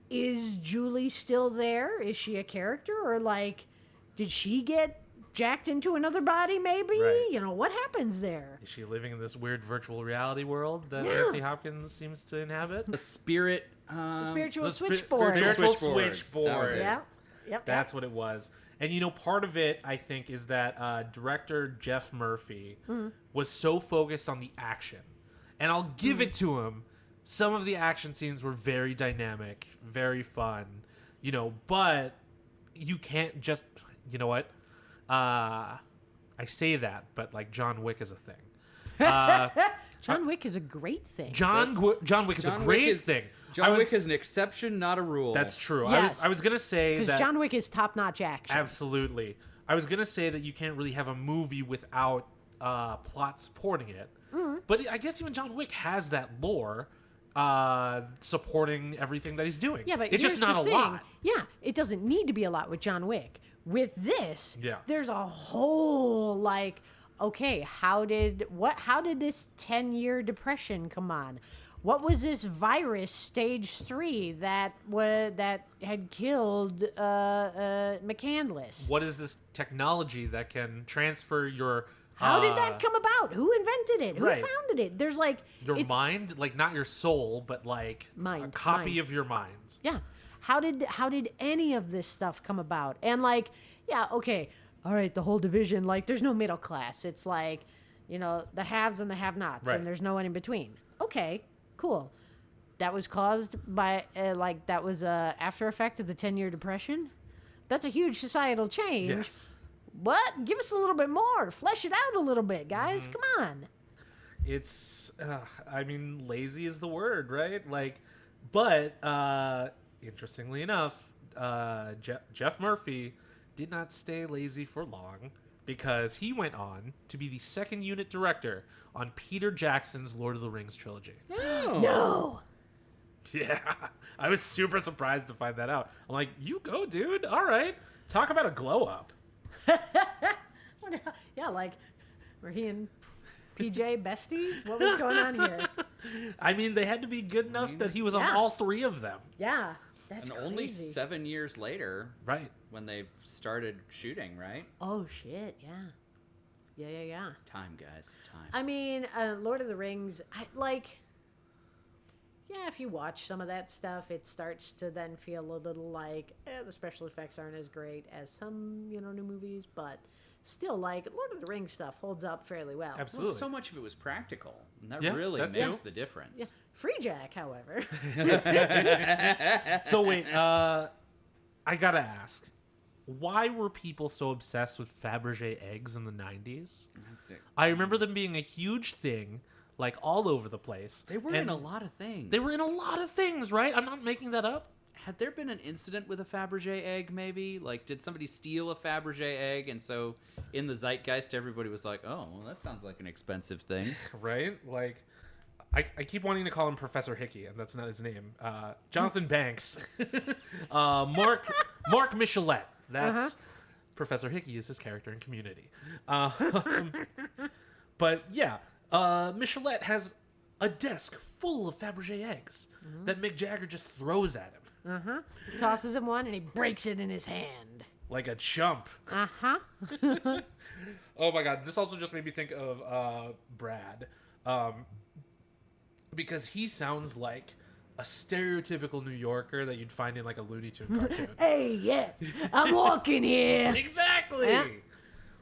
[SPEAKER 2] is Julie still there? Is she a character? Or like, did she get jacked into another body maybe?
[SPEAKER 1] Right.
[SPEAKER 2] You know, what happens there?
[SPEAKER 1] Is she living in this weird virtual reality world that
[SPEAKER 2] Yeah.
[SPEAKER 1] Anthony Hopkins seems to inhabit?
[SPEAKER 3] The spirit.
[SPEAKER 2] Spiritual
[SPEAKER 1] The
[SPEAKER 2] switchboard.
[SPEAKER 1] spiritual
[SPEAKER 3] Switchboard. That was
[SPEAKER 1] switchboard.
[SPEAKER 3] it.
[SPEAKER 2] Yeah. Yep.
[SPEAKER 1] That's what it was. And you know, part of it, I think, is that director Jeff Murphy was so focused on the action. And I'll give it to him. Some of the action scenes were very dynamic, very fun, you know, but you can't just, you know what? I say that, but like John Wick is a thing.
[SPEAKER 2] John Wick is a great thing.
[SPEAKER 1] John Wick is
[SPEAKER 3] John
[SPEAKER 1] a
[SPEAKER 3] Wick
[SPEAKER 1] great
[SPEAKER 3] is-
[SPEAKER 1] thing.
[SPEAKER 3] John Wick is an exception, not a rule.
[SPEAKER 1] That's true.
[SPEAKER 2] Yes.
[SPEAKER 1] I was going to say
[SPEAKER 2] Because
[SPEAKER 1] that.
[SPEAKER 2] John Wick is top-notch action.
[SPEAKER 1] Absolutely. I was going to say that you can't really have a movie without plot supporting it. But I guess even John Wick has that lore supporting everything that he's doing.
[SPEAKER 2] Yeah, but
[SPEAKER 1] it's just
[SPEAKER 2] here's
[SPEAKER 1] not
[SPEAKER 2] the
[SPEAKER 1] a
[SPEAKER 2] thing.
[SPEAKER 1] lot.
[SPEAKER 2] Yeah, it doesn't need to be a lot with John Wick. With this,
[SPEAKER 1] Yeah.
[SPEAKER 2] there's a whole like, okay, how did this 10-year depression come on? What was this virus stage 3 that had killed McCandless?
[SPEAKER 1] What is this technology that can transfer your
[SPEAKER 2] How did that come about? Who invented it? Who
[SPEAKER 1] Right.
[SPEAKER 2] founded it? There's like
[SPEAKER 1] your
[SPEAKER 2] it's-
[SPEAKER 1] mind, like not your soul, but like a
[SPEAKER 2] Mind,
[SPEAKER 1] copy
[SPEAKER 2] mind.
[SPEAKER 1] of your mind.
[SPEAKER 2] Yeah. How did any of this stuff come about? And like, yeah, okay. All right, the whole division, like there's no middle class. It's like, you know, the haves and the have-nots
[SPEAKER 1] Right.
[SPEAKER 2] and there's no one in between. Okay, cool. That was caused by that was a after effect of the 10-year depression. That's a huge societal change.
[SPEAKER 1] Yes.
[SPEAKER 2] What? Give us a little bit more. Flesh it out a little bit, guys.
[SPEAKER 1] Mm-hmm.
[SPEAKER 2] Come on.
[SPEAKER 1] It's I mean, lazy is the word, right? Like, but interestingly enough, Jeff Murphy did not stay lazy for long because he went on to be the second unit director on Peter Jackson's Lord of the Rings trilogy.
[SPEAKER 2] No.
[SPEAKER 1] Yeah, I was super surprised to find that out. I'm like, you go, dude. All right, talk about a glow up.
[SPEAKER 2] Yeah, like were he and PJ besties? What was going on here?
[SPEAKER 1] I mean, they had to be good enough that he was on
[SPEAKER 2] yeah.
[SPEAKER 1] all three of them.
[SPEAKER 2] Yeah. That's
[SPEAKER 3] And
[SPEAKER 2] crazy.
[SPEAKER 3] only 7 years later,
[SPEAKER 1] Right.
[SPEAKER 3] when they started shooting, right?
[SPEAKER 2] Oh shit, yeah. Yeah.
[SPEAKER 3] Time, guys, time.
[SPEAKER 2] I mean, Lord of the Rings, yeah, if you watch some of that stuff, it starts to then feel a little like the special effects aren't as great as some, you know, new movies, but still, like, Lord of the Rings stuff holds up fairly well.
[SPEAKER 1] Absolutely.
[SPEAKER 3] Well, so much of it was practical, and that
[SPEAKER 1] Yeah,
[SPEAKER 3] really
[SPEAKER 1] that
[SPEAKER 3] makes
[SPEAKER 1] too.
[SPEAKER 3] the difference.
[SPEAKER 2] Yeah. Freejack, however.
[SPEAKER 1] So wait, I gotta ask, why were people so obsessed with Fabergé eggs in the 90s? I remember them being a huge thing, like all over the place.
[SPEAKER 3] They were
[SPEAKER 1] And
[SPEAKER 3] in a lot of things.
[SPEAKER 1] They were in a lot of things, right? I'm not making that up.
[SPEAKER 3] Had there been an incident with a Fabergé egg, maybe? Like, did somebody steal a Fabergé egg, and so in the zeitgeist, everybody was like, oh, well, that sounds like an expensive thing.
[SPEAKER 1] Right? Like, I keep wanting to call him Professor Hickey, and that's not his name. Jonathan Banks. Mark Michelet. That's Professor Hickey is his character in Community. But yeah, Michelet has a desk full of Fabergé eggs that Mick Jagger just throws at him.
[SPEAKER 2] Tosses him one and he breaks it in his hand.
[SPEAKER 1] like a chump.
[SPEAKER 2] Uh-huh.
[SPEAKER 1] Oh my god, this also just made me think of Brad. Because he sounds like a stereotypical New Yorker that you'd find in like a Looney Tune cartoon.
[SPEAKER 2] Hey, yeah, I'm walking here.
[SPEAKER 1] Exactly.
[SPEAKER 2] Yeah.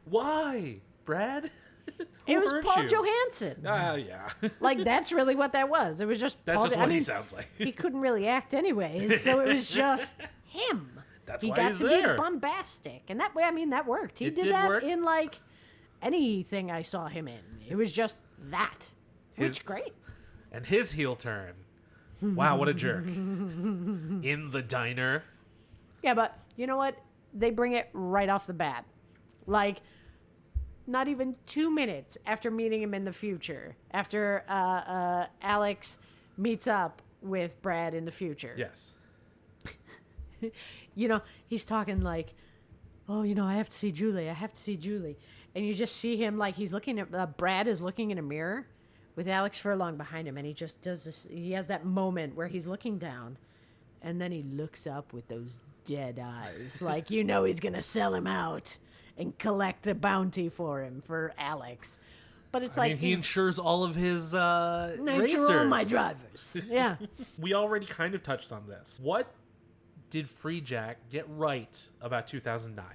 [SPEAKER 1] Why, Brad?
[SPEAKER 2] It
[SPEAKER 1] Who
[SPEAKER 2] was
[SPEAKER 1] hurt
[SPEAKER 2] Paul
[SPEAKER 1] you?
[SPEAKER 2] Johansson.
[SPEAKER 1] Yeah.
[SPEAKER 2] Like, that's really what that was. It was just
[SPEAKER 1] That's
[SPEAKER 2] Paul
[SPEAKER 1] just
[SPEAKER 2] I
[SPEAKER 1] what
[SPEAKER 2] mean,
[SPEAKER 1] he sounds like.
[SPEAKER 2] He couldn't really act anyways, so it was just him.
[SPEAKER 1] That's
[SPEAKER 2] he
[SPEAKER 1] why
[SPEAKER 2] got
[SPEAKER 1] he's
[SPEAKER 2] to
[SPEAKER 1] there.
[SPEAKER 2] be bombastic, and that way, I mean, that worked. He
[SPEAKER 1] It
[SPEAKER 2] did
[SPEAKER 1] did
[SPEAKER 2] that
[SPEAKER 1] work.
[SPEAKER 2] in like anything I saw him in. It was just that, which great.
[SPEAKER 1] And his heel turn. Wow, what a jerk. In the diner.
[SPEAKER 2] Yeah, but you know what? They bring it right off the bat. Like, not even 2 minutes after meeting him in the future, after Alex meets up with Brad in the future.
[SPEAKER 1] Yes.
[SPEAKER 2] You know, he's talking like, oh, you know, I have to see Julie. I have to see Julie. And you just see him like he's looking at, Brad is looking in a mirror with Alex Furlong behind him. And he just does this. He has that moment where he's looking down and then he looks up with those dead eyes. Like, you know, he's going to sell him out and collect a bounty for him, for Alex. But it's
[SPEAKER 1] I
[SPEAKER 2] like,
[SPEAKER 1] mean, he insures all of his
[SPEAKER 2] I
[SPEAKER 1] racers.
[SPEAKER 2] insure all my drivers. Yeah.
[SPEAKER 1] We already kind of touched on this. What did Freejack get right about 2009?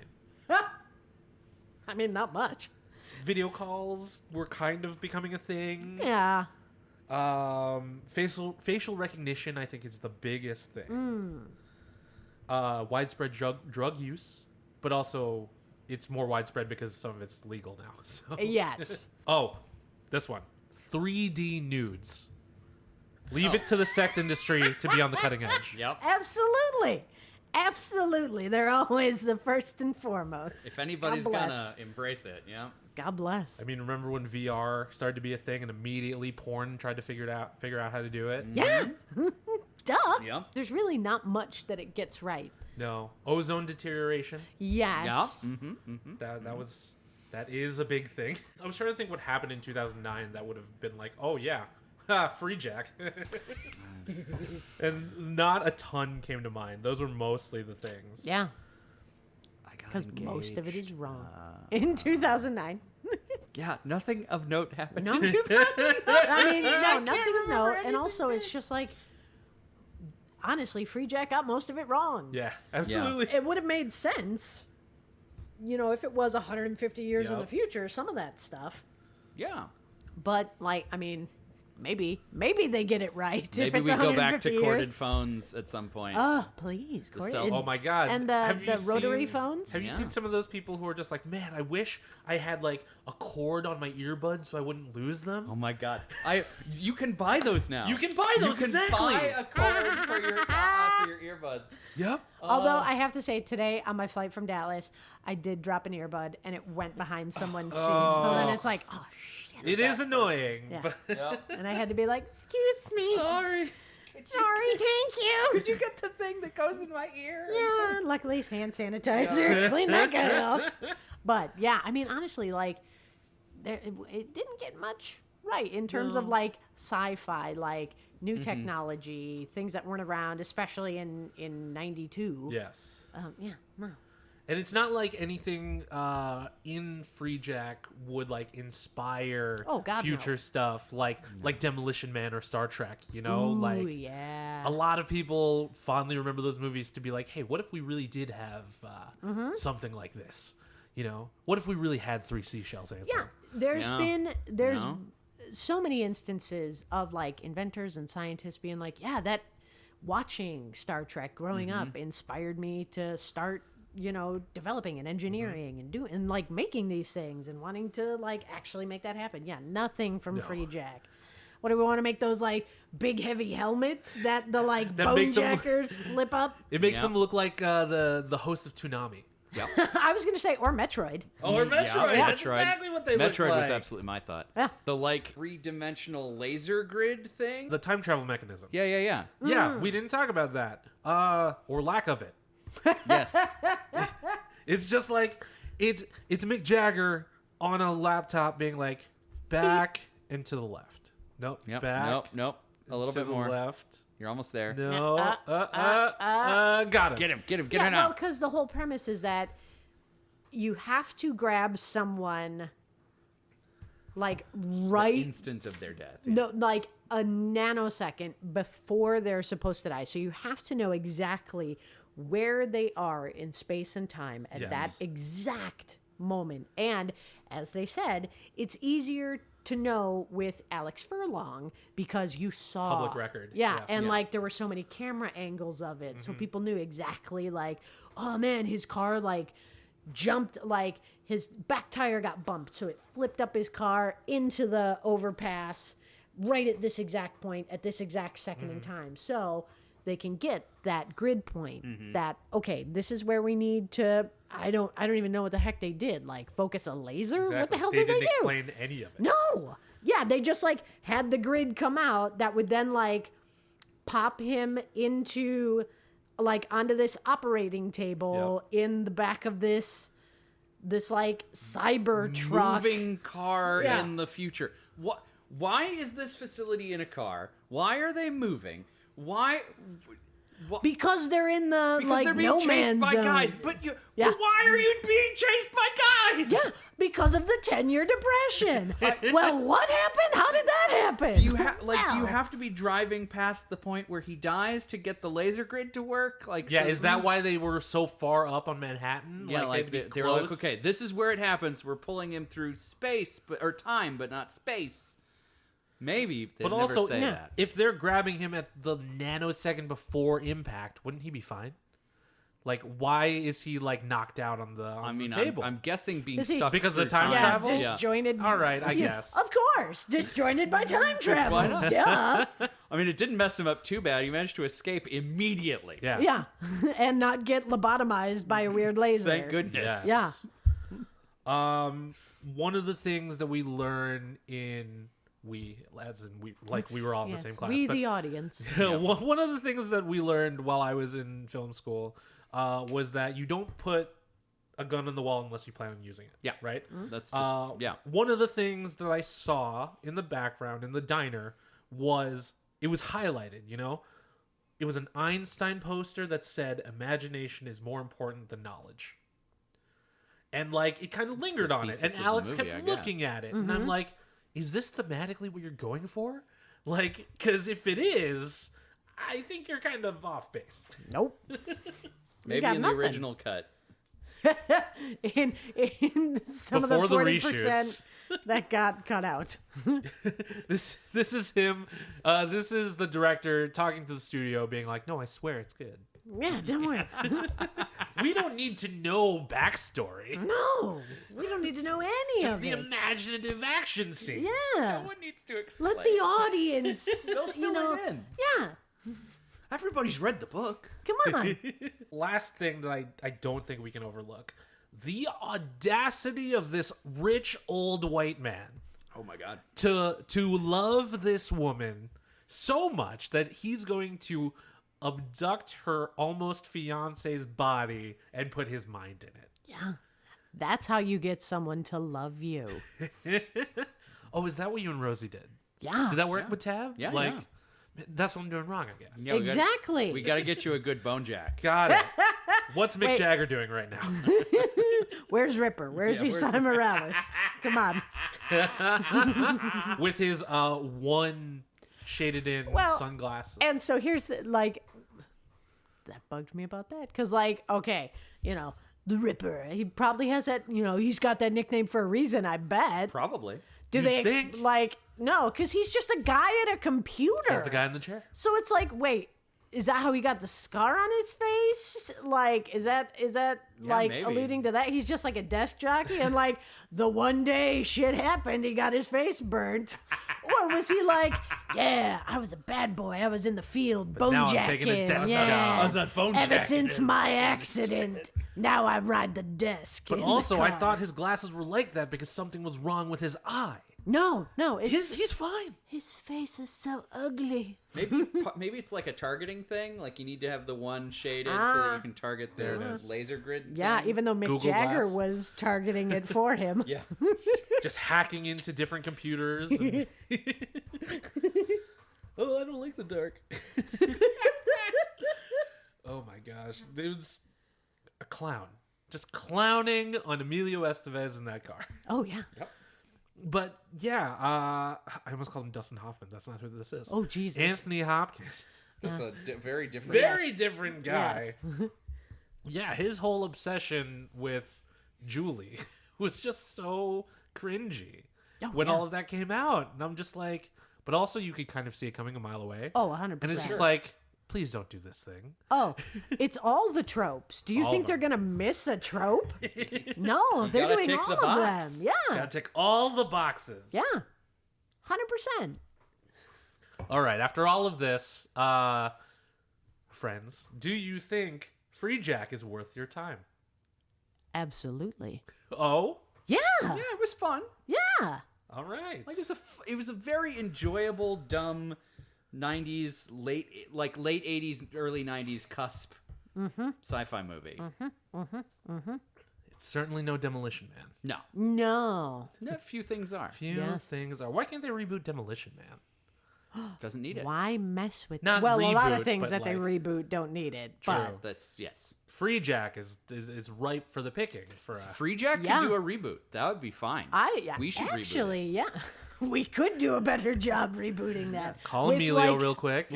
[SPEAKER 2] I mean, not much.
[SPEAKER 1] Video calls were kind of becoming a thing.
[SPEAKER 2] Yeah.
[SPEAKER 1] Facial recognition, I think, is the biggest thing. Widespread drug use, but also it's more widespread because some of it's legal now. So.
[SPEAKER 2] Yes.
[SPEAKER 1] Oh, this one. 3D nudes. Leave it to the sex industry to be on the cutting edge.
[SPEAKER 3] Yep.
[SPEAKER 2] Absolutely. Absolutely. They're always the first and foremost.
[SPEAKER 3] If anybody's
[SPEAKER 2] God bless.
[SPEAKER 3] gonna embrace it, yeah.
[SPEAKER 2] God bless.
[SPEAKER 1] I mean, remember when VR started to be a thing and immediately porn tried to figure out how to do it?
[SPEAKER 2] Yeah. Duh.
[SPEAKER 3] Yeah.
[SPEAKER 2] There's really not much that it gets right.
[SPEAKER 1] No. Ozone deterioration.
[SPEAKER 2] Yes.
[SPEAKER 3] Yeah. Mm-hmm.
[SPEAKER 1] That is a big thing. I was trying to think what happened in 2009 that would have been like, oh yeah, Freejack. And not a ton came to mind. Those were mostly the things.
[SPEAKER 2] Yeah. Because most of it is wrong. In 2009.
[SPEAKER 3] Yeah, nothing of note happened.
[SPEAKER 2] No. I mean, no, nothing of note. And also, it's just like, honestly, Freejack got most of it wrong.
[SPEAKER 1] Yeah, absolutely.
[SPEAKER 2] It would have made sense, you know, if it was 150 years in
[SPEAKER 1] Yep.
[SPEAKER 2] the future, some of that stuff.
[SPEAKER 3] Yeah.
[SPEAKER 2] But, like, I mean, maybe they get it right. if
[SPEAKER 3] Maybe
[SPEAKER 2] it's
[SPEAKER 3] we go back
[SPEAKER 2] 150
[SPEAKER 3] to
[SPEAKER 2] years.
[SPEAKER 3] corded phones at some point.
[SPEAKER 2] Oh, please. Corded.
[SPEAKER 3] cell-
[SPEAKER 1] Oh my god.
[SPEAKER 2] And
[SPEAKER 1] Have you
[SPEAKER 2] the rotary
[SPEAKER 1] seen-
[SPEAKER 2] phones?
[SPEAKER 1] Have you
[SPEAKER 3] Yeah.
[SPEAKER 1] seen some of those people who are just like, man, I wish I had like a cord on my earbuds so I wouldn't lose them?
[SPEAKER 3] Oh my god. You can buy those now.
[SPEAKER 1] You can buy those,
[SPEAKER 3] You can
[SPEAKER 1] exactly.
[SPEAKER 3] buy a cord for your earbuds.
[SPEAKER 1] Yep.
[SPEAKER 2] Although I have to say, today on my flight from Dallas, I did drop an earbud and it went behind someone's seat. So then it's like, oh, shit.
[SPEAKER 1] It is annoying.
[SPEAKER 2] Yeah.
[SPEAKER 1] But
[SPEAKER 3] Yep.
[SPEAKER 2] And I had to be like, excuse me.
[SPEAKER 1] sorry.
[SPEAKER 2] Sorry, thank you.
[SPEAKER 3] Could you get the thing that goes in my ear?
[SPEAKER 2] Yeah, luckily it's hand sanitizer. Clean that guy off. But yeah, I mean, honestly, like, it didn't get much right in terms of like sci-fi, like new technology, things that weren't around, especially in '92.
[SPEAKER 1] Yes.
[SPEAKER 2] Yeah, no.
[SPEAKER 1] And it's not like anything in Freejack would like inspire
[SPEAKER 2] Oh, God,
[SPEAKER 1] future
[SPEAKER 2] no.
[SPEAKER 1] stuff like Demolition Man or Star Trek, you know?
[SPEAKER 2] Ooh,
[SPEAKER 1] like
[SPEAKER 2] yeah.
[SPEAKER 1] a lot of people fondly remember those movies to be like, hey, what if we really did have something like this? You know? What if we really had 3 seashells, Ansel?
[SPEAKER 2] Yeah, there's
[SPEAKER 3] Yeah.
[SPEAKER 2] there's
[SPEAKER 3] No.
[SPEAKER 2] so many instances of like inventors and scientists being like, yeah, that watching Star Trek growing up inspired me to start, you know, developing and engineering and doing and like making these things and wanting to like actually make that happen. Yeah, nothing from Freejack. What do we want to make those like big heavy helmets that the like
[SPEAKER 1] That make them-
[SPEAKER 2] bonejackers flip up?
[SPEAKER 1] It makes
[SPEAKER 3] Yeah.
[SPEAKER 1] them look like the host of Toonami.
[SPEAKER 3] Yep.
[SPEAKER 2] I was gonna say or Metroid.
[SPEAKER 1] Or Metroid.
[SPEAKER 3] Yeah.
[SPEAKER 1] That's exactly what they look
[SPEAKER 3] Metroid
[SPEAKER 1] like.
[SPEAKER 3] was absolutely my thought.
[SPEAKER 2] Yeah.
[SPEAKER 3] The like 3-dimensional laser grid thing.
[SPEAKER 1] The time travel mechanism.
[SPEAKER 3] Yeah.
[SPEAKER 1] Yeah, we didn't talk about that. Or lack of it.
[SPEAKER 3] Yes.
[SPEAKER 1] It's just like it's Mick Jagger on a laptop being like back and to the left. Nope.
[SPEAKER 3] Yep.
[SPEAKER 1] Back.
[SPEAKER 3] Nope. A little
[SPEAKER 1] to
[SPEAKER 3] bit
[SPEAKER 1] the
[SPEAKER 3] more.
[SPEAKER 1] left.
[SPEAKER 3] You're almost there.
[SPEAKER 1] No. Got him.
[SPEAKER 3] Get him. Get
[SPEAKER 2] Yeah,
[SPEAKER 3] him
[SPEAKER 2] well,
[SPEAKER 3] now.
[SPEAKER 2] because the whole premise is that you have to grab someone like
[SPEAKER 3] The
[SPEAKER 2] right
[SPEAKER 3] instant of their death. Yeah.
[SPEAKER 2] no like a nanosecond before they're supposed to die. So you have to know exactly where they are in space and time at
[SPEAKER 1] Yes.
[SPEAKER 2] that exact moment. And as they said, it's easier to know with Alex Furlong because you saw
[SPEAKER 1] Public record.
[SPEAKER 2] Yeah,
[SPEAKER 1] Yeah.
[SPEAKER 2] and like there were so many camera angles of it, so people knew exactly like, oh man, his car like jumped, like his back tire got bumped, so it flipped up his car into the overpass right at this exact point at this exact second in time. So they can get that grid point that, okay, this is where we need to, I don't even know what the heck they did. Like focus a laser? What the hell
[SPEAKER 1] they
[SPEAKER 2] did they
[SPEAKER 1] didn't
[SPEAKER 2] do?
[SPEAKER 1] explain any of it.
[SPEAKER 2] No. Yeah, they just like had the grid come out that would then like pop him into like onto this operating table in the back of this like cyber truck.
[SPEAKER 3] Moving car
[SPEAKER 2] Yeah.
[SPEAKER 3] in the future. What? Why is this facility in a car? Why are they moving? Why?
[SPEAKER 2] Because they're in the
[SPEAKER 3] Because
[SPEAKER 2] like
[SPEAKER 3] they're being
[SPEAKER 2] no
[SPEAKER 3] chased
[SPEAKER 2] man's
[SPEAKER 3] by
[SPEAKER 2] zone.
[SPEAKER 3] guys. But
[SPEAKER 2] Yeah.
[SPEAKER 3] why are you being chased by guys?
[SPEAKER 2] Yeah, because of the 10-year depression. Well, what happened? How did that happen?
[SPEAKER 3] Do you have do you
[SPEAKER 2] Well,
[SPEAKER 3] have to be driving past the point where he dies to get the laser grid to work? Like,
[SPEAKER 1] Yeah,
[SPEAKER 3] so-
[SPEAKER 1] is that why they were so far up on Manhattan?
[SPEAKER 3] Yeah, like
[SPEAKER 1] they'd be
[SPEAKER 3] they're like,
[SPEAKER 1] close?
[SPEAKER 3] okay, this is where it happens. We're pulling him through space, or time, but not space. Maybe, they
[SPEAKER 1] But
[SPEAKER 3] never
[SPEAKER 1] also,
[SPEAKER 3] say that.
[SPEAKER 1] if they're grabbing him at the nanosecond before impact, wouldn't he be fine? Like, why is he like knocked out on the
[SPEAKER 3] I
[SPEAKER 1] table?
[SPEAKER 3] I'm guessing being
[SPEAKER 2] Is he-
[SPEAKER 3] sucked
[SPEAKER 1] Because of the
[SPEAKER 3] through
[SPEAKER 1] time
[SPEAKER 2] yeah,
[SPEAKER 1] travel?
[SPEAKER 2] disjointed.
[SPEAKER 1] All right, I
[SPEAKER 2] Yeah,
[SPEAKER 1] guess.
[SPEAKER 2] Of course, disjointed by time travel.
[SPEAKER 3] Why not?
[SPEAKER 2] Duh.
[SPEAKER 3] I mean, it didn't mess him up too bad. He managed to escape immediately.
[SPEAKER 1] Yeah.
[SPEAKER 2] Yeah, and not get lobotomized by a weird laser.
[SPEAKER 3] Thank goodness.
[SPEAKER 1] Yes.
[SPEAKER 2] Yeah.
[SPEAKER 1] One of the things that we learn in we were all in
[SPEAKER 2] Yes,
[SPEAKER 1] the same class.
[SPEAKER 2] we
[SPEAKER 1] but
[SPEAKER 2] the audience.
[SPEAKER 1] one of the things that we learned while I was in film school was that you don't put a gun on the wall unless you plan on using it.
[SPEAKER 3] Yeah.
[SPEAKER 1] Right?
[SPEAKER 3] That's just,
[SPEAKER 1] One of the things that I saw in the background in the diner was it was highlighted, you know? It was an Einstein poster that said imagination is more important than knowledge. And like it kind of lingered on it.
[SPEAKER 3] thesis
[SPEAKER 1] And
[SPEAKER 3] of the
[SPEAKER 1] Alex
[SPEAKER 3] movie,
[SPEAKER 1] kept
[SPEAKER 3] I
[SPEAKER 1] looking
[SPEAKER 3] guess.
[SPEAKER 1] at it. And I'm like, is this thematically what you're going for? Like, because if it is, I think you're kind of off base.
[SPEAKER 2] Nope.
[SPEAKER 3] maybe
[SPEAKER 2] got
[SPEAKER 3] in the
[SPEAKER 2] nothing.
[SPEAKER 3] original cut.
[SPEAKER 2] in some
[SPEAKER 1] Before
[SPEAKER 2] of
[SPEAKER 1] the
[SPEAKER 2] the 40%
[SPEAKER 1] reshoots.
[SPEAKER 2] that got cut out.
[SPEAKER 1] This is him. This is the director talking to the studio, being like, "No, I swear it's good.
[SPEAKER 2] Yeah, don't worry.
[SPEAKER 1] We don't need to know backstory.
[SPEAKER 2] No, we don't need to know any
[SPEAKER 1] Just
[SPEAKER 2] of
[SPEAKER 1] the
[SPEAKER 2] it.
[SPEAKER 1] imaginative action scenes."
[SPEAKER 2] Yeah,
[SPEAKER 3] One needs to explain.
[SPEAKER 2] let the audience.
[SPEAKER 3] They'll
[SPEAKER 2] you
[SPEAKER 3] fill
[SPEAKER 2] know,
[SPEAKER 3] it in.
[SPEAKER 2] yeah.
[SPEAKER 3] Everybody's read the book.
[SPEAKER 2] Come on.
[SPEAKER 1] Last thing that I don't think we can overlook: the audacity of this rich old white man
[SPEAKER 3] Oh my god.
[SPEAKER 1] to love this woman so much that he's going to abduct her almost fiance's body and put his mind in it.
[SPEAKER 2] Yeah, that's how you get someone to love you.
[SPEAKER 1] Oh, is that what you and Rosie did?
[SPEAKER 2] Yeah.
[SPEAKER 1] Did that work with Tab?
[SPEAKER 3] Yeah,
[SPEAKER 1] like
[SPEAKER 3] yeah.
[SPEAKER 1] that's what I'm doing wrong, I guess.
[SPEAKER 3] Yeah,
[SPEAKER 2] Exactly.
[SPEAKER 3] We got to get you a good bone jack.
[SPEAKER 1] Got it. What's Mick
[SPEAKER 2] Wait.
[SPEAKER 1] Jagger doing right now?
[SPEAKER 2] Where's Ripper? Where's
[SPEAKER 3] Yeah,
[SPEAKER 2] Isai Morales? Come on.
[SPEAKER 1] With his one shaded in
[SPEAKER 2] Well,
[SPEAKER 1] sunglasses.
[SPEAKER 2] And so here's the, like, that bugged me about that. Because, like, okay, you know, the Ripper, he probably has that, you know, he's got that nickname for a reason, I bet.
[SPEAKER 3] Probably.
[SPEAKER 2] Do
[SPEAKER 1] You'd
[SPEAKER 2] they,
[SPEAKER 1] think.
[SPEAKER 2] like, no, because he's just a guy at a computer.
[SPEAKER 1] He's the guy in the chair.
[SPEAKER 2] So it's like, wait, is that how he got the scar on his face? Like, is that like
[SPEAKER 3] maybe.
[SPEAKER 2] alluding to that? He's just like a desk jockey, and like the one day shit happened, he got his face burnt. Or was he like, yeah, I was a bad boy, I was in the field bone
[SPEAKER 1] now I'm
[SPEAKER 2] jacking,
[SPEAKER 1] taking a desk
[SPEAKER 2] yeah.
[SPEAKER 1] job. I was
[SPEAKER 3] at bone
[SPEAKER 2] Ever
[SPEAKER 3] jacking
[SPEAKER 2] since my accident, now I ride the desk.
[SPEAKER 1] But
[SPEAKER 2] in
[SPEAKER 1] also,
[SPEAKER 2] the
[SPEAKER 1] I
[SPEAKER 2] car."
[SPEAKER 1] thought his glasses were like that because something was wrong with his eye.
[SPEAKER 2] no, it's
[SPEAKER 1] He's fine.
[SPEAKER 2] his face is so ugly.
[SPEAKER 3] Maybe it's like a targeting thing. Like you need to have the one shaded so that you can target
[SPEAKER 1] There
[SPEAKER 3] the
[SPEAKER 1] it is.
[SPEAKER 3] laser grid.
[SPEAKER 2] Yeah,
[SPEAKER 3] thing.
[SPEAKER 2] even though Mick
[SPEAKER 1] Google
[SPEAKER 2] Jagger
[SPEAKER 1] Glass.
[SPEAKER 2] was targeting it for him.
[SPEAKER 3] Yeah.
[SPEAKER 1] Just hacking into different computers. And... oh, I don't like the dark. Oh my gosh. It was a clown. just clowning on Emilio Estevez in that car.
[SPEAKER 2] Oh yeah.
[SPEAKER 3] Yep.
[SPEAKER 1] But yeah, I almost called him Dustin Hoffman. That's not who this is.
[SPEAKER 2] Oh Jesus.
[SPEAKER 1] Anthony Hopkins.
[SPEAKER 3] That's a very different.
[SPEAKER 1] Very different guy.
[SPEAKER 2] Yes.
[SPEAKER 1] Yeah, his whole obsession with Julie was just so cringy
[SPEAKER 2] Oh,
[SPEAKER 1] when
[SPEAKER 2] yeah.
[SPEAKER 1] all of that came out. And I'm just like, but also you could kind of see it coming a mile away.
[SPEAKER 2] Oh, 100%.
[SPEAKER 1] And it's just like, please don't do this thing.
[SPEAKER 2] Oh, it's all the tropes. Do you
[SPEAKER 1] All
[SPEAKER 2] think
[SPEAKER 1] of
[SPEAKER 2] they're
[SPEAKER 1] them.
[SPEAKER 2] gonna miss a trope? No, they're
[SPEAKER 3] gotta
[SPEAKER 2] doing
[SPEAKER 3] tick
[SPEAKER 2] all
[SPEAKER 3] the
[SPEAKER 2] of
[SPEAKER 3] box.
[SPEAKER 2] them. Yeah.
[SPEAKER 1] Gotta tick all the boxes.
[SPEAKER 2] Yeah. 100%.
[SPEAKER 1] All right, after all of this, friends, do you think Freejack is worth your time?
[SPEAKER 2] Absolutely.
[SPEAKER 1] Oh?
[SPEAKER 2] Yeah.
[SPEAKER 3] Yeah, it was fun.
[SPEAKER 2] Yeah.
[SPEAKER 1] All right.
[SPEAKER 3] Like it was a very enjoyable, dumb 90s, late 80s, early 90s cusp sci-fi movie.
[SPEAKER 1] It's certainly no Demolition Man.
[SPEAKER 3] No.
[SPEAKER 2] No.
[SPEAKER 3] A few things are.
[SPEAKER 1] Few
[SPEAKER 2] Yes.
[SPEAKER 1] things are. Why can't they reboot Demolition Man?
[SPEAKER 3] Doesn't need it.
[SPEAKER 2] Why mess with
[SPEAKER 1] Not
[SPEAKER 2] well, a lot of
[SPEAKER 1] reboot,
[SPEAKER 2] things
[SPEAKER 1] but
[SPEAKER 2] that they
[SPEAKER 1] like-
[SPEAKER 2] reboot don't need it.
[SPEAKER 1] True.
[SPEAKER 2] But
[SPEAKER 3] That's yes.
[SPEAKER 1] Freejack is ripe for the picking. For a,
[SPEAKER 3] Freejack
[SPEAKER 2] Yeah.
[SPEAKER 3] could do a reboot. That would be fine. We should reboot
[SPEAKER 2] actually, yeah. We could do a better job rebooting that.
[SPEAKER 1] call
[SPEAKER 2] With,
[SPEAKER 1] Emilio
[SPEAKER 2] like-
[SPEAKER 1] real quick.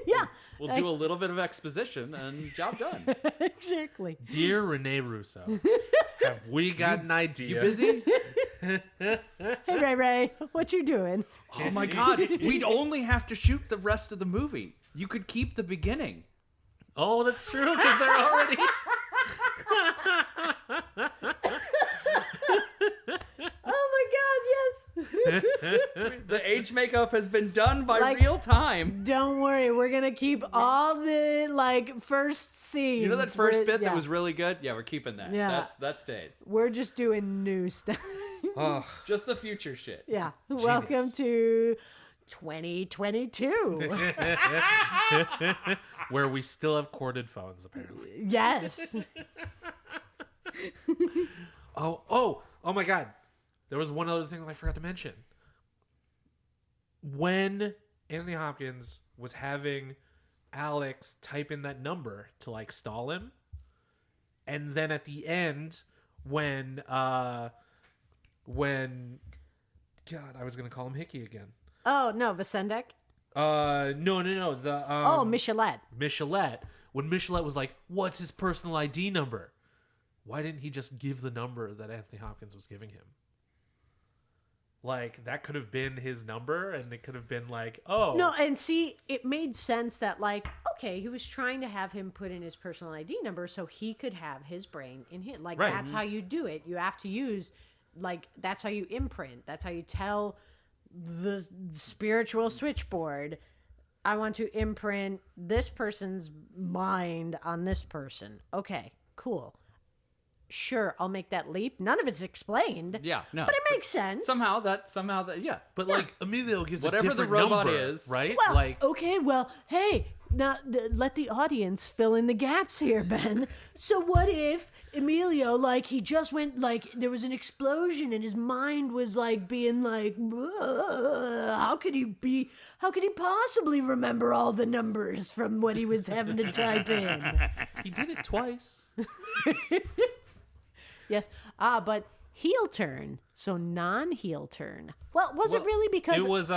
[SPEAKER 2] Yeah.
[SPEAKER 3] We'll do a little bit of exposition and job done.
[SPEAKER 2] Exactly.
[SPEAKER 1] Dear Rene Russo, have we got an idea?
[SPEAKER 3] You busy?
[SPEAKER 2] Hey Ray, what you doing?
[SPEAKER 3] Oh my god. We'd only have to shoot the rest of the movie. You could keep the beginning.
[SPEAKER 1] Oh, that's true because they're already.
[SPEAKER 2] Oh my God, yes.
[SPEAKER 3] The age makeup has been done by
[SPEAKER 2] Like-
[SPEAKER 3] real time.
[SPEAKER 2] Don't worry, we're gonna keep all the first scenes.
[SPEAKER 3] You know that first
[SPEAKER 2] We're-
[SPEAKER 3] bit that
[SPEAKER 2] yeah.
[SPEAKER 3] was really good? Yeah, we're keeping that.
[SPEAKER 2] Yeah.
[SPEAKER 3] That stays.
[SPEAKER 2] We're just doing new stuff.
[SPEAKER 1] Oh,
[SPEAKER 3] Just the future shit.
[SPEAKER 2] Yeah. Welcome to 2022.
[SPEAKER 1] where we still have corded phones, apparently.
[SPEAKER 2] Yes.
[SPEAKER 1] Oh my God. There was one other thing that I forgot to mention. When Anthony Hopkins was having Alex type in that number to stall him, and then at the end, when God, I was gonna call him Hickey again.
[SPEAKER 2] Oh no, Vasendek.
[SPEAKER 1] No. The
[SPEAKER 2] Michelet.
[SPEAKER 1] Michelet. When Michelet was like, "What's his personal ID number?" Why didn't he just give the number that Anthony Hopkins was giving him? That could have been his number, and it could have been oh.
[SPEAKER 2] No, and see, it made sense that okay, he was trying to have him put in his personal ID number so he could have his brain in him.
[SPEAKER 1] Right.
[SPEAKER 2] That's how you do it. You have to use that's how you imprint. That's how you tell the spiritual switchboard, I want to imprint this person's mind on this person. Okay, cool. Sure, I'll make that leap. None of it's explained.
[SPEAKER 3] Yeah, no.
[SPEAKER 2] But it makes sense.
[SPEAKER 3] Somehow that, yeah.
[SPEAKER 1] But Emilio gives
[SPEAKER 3] Whatever
[SPEAKER 1] a
[SPEAKER 3] the
[SPEAKER 1] different
[SPEAKER 3] robot
[SPEAKER 1] number,
[SPEAKER 3] is.
[SPEAKER 1] right?
[SPEAKER 2] Well, okay, well, hey, now let the audience fill in the gaps here, Ben. So what if Emilio, he just went, there was an explosion and his mind was being how could he possibly remember all the numbers from what he was having to type in?
[SPEAKER 1] he did it twice.
[SPEAKER 2] Yes. But heel turn. So non-heel turn. Well, was it really because...
[SPEAKER 1] It was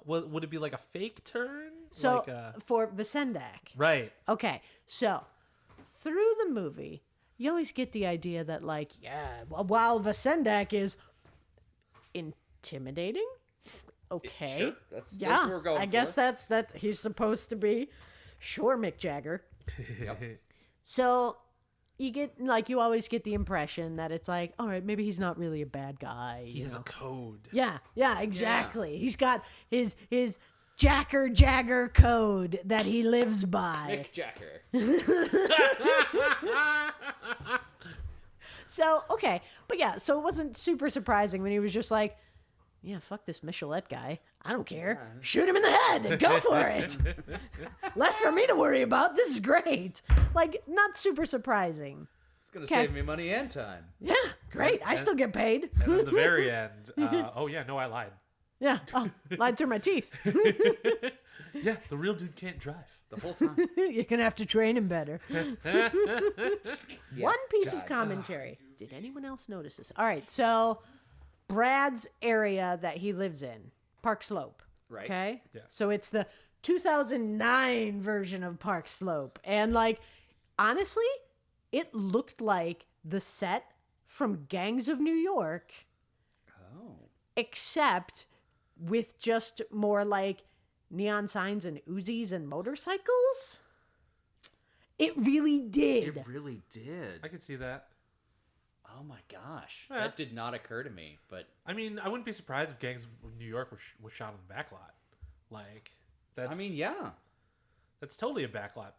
[SPEAKER 1] would it be a fake turn?
[SPEAKER 2] So, for Vasendak.
[SPEAKER 1] Right.
[SPEAKER 2] Okay, so through the movie, you always get the idea that, while Vasendak is intimidating, okay,
[SPEAKER 3] Sure. That's
[SPEAKER 2] yeah,
[SPEAKER 3] what we're going
[SPEAKER 2] I guess that's he's supposed to be. Sure, Mick Jagger.
[SPEAKER 3] Yep.
[SPEAKER 2] So you get you always get the impression that it's all right, maybe he's not really a bad guy.
[SPEAKER 1] He has a code.
[SPEAKER 2] Yeah, exactly. He's got his Jagger code that he lives by.
[SPEAKER 3] Mick Jagger.
[SPEAKER 2] So, okay. But yeah, so it wasn't super surprising when he was just yeah, fuck this Michelet guy. I don't care. Shoot him in the head. Go for it. Less for me to worry about. This is great. Not super surprising.
[SPEAKER 3] It's going to
[SPEAKER 2] Okay.
[SPEAKER 3] save me money and time.
[SPEAKER 2] Yeah, great. I still get paid.
[SPEAKER 1] And at the very end, I lied.
[SPEAKER 2] Yeah. Oh, lied through my teeth.
[SPEAKER 1] Yeah, the real dude can't drive.
[SPEAKER 3] The whole time.
[SPEAKER 2] You're going to have to train him better. One piece of commentary. Did anyone else notice this? All right. So Brad's area that he lives in, Park Slope.
[SPEAKER 3] Right.
[SPEAKER 2] Okay.
[SPEAKER 1] Yeah.
[SPEAKER 2] So it's the 2009 version of Park Slope. And like, honestly, it looked like the set from Gangs of New York.
[SPEAKER 3] Oh.
[SPEAKER 2] Except with just more like neon signs and Uzis and motorcycles. It really did.
[SPEAKER 3] It really did.
[SPEAKER 1] I could see that.
[SPEAKER 3] Oh my gosh.
[SPEAKER 1] Yeah.
[SPEAKER 3] That did not occur to me, but
[SPEAKER 1] I mean, I wouldn't be surprised if Gangs of New York was shot on the backlot. Like, that's.
[SPEAKER 3] I mean, yeah.
[SPEAKER 1] That's totally a backlot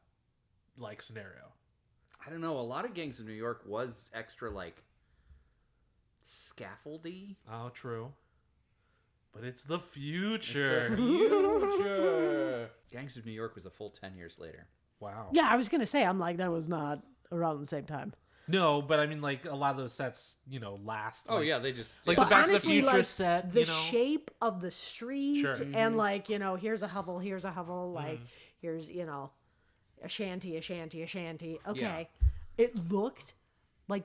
[SPEAKER 1] like scenario.
[SPEAKER 3] I don't know. A lot of Gangs of New York was extra like scaffoldy.
[SPEAKER 1] Oh, true. But it's the future.
[SPEAKER 3] Future. Gangs of New York was a full 10 years later.
[SPEAKER 1] Wow.
[SPEAKER 2] Yeah, I was going to say, I'm like, that was not around the same time.
[SPEAKER 1] No, but I mean, like, a lot of those sets, last.
[SPEAKER 3] Oh
[SPEAKER 1] like,
[SPEAKER 3] yeah, they just
[SPEAKER 1] like
[SPEAKER 2] But
[SPEAKER 1] the Back
[SPEAKER 2] honestly,
[SPEAKER 1] to the Future
[SPEAKER 2] like,
[SPEAKER 1] set.
[SPEAKER 2] the shape of the street
[SPEAKER 1] Sure.
[SPEAKER 2] and like, here's a hovel, like, here's, a shanty. Okay. It looked like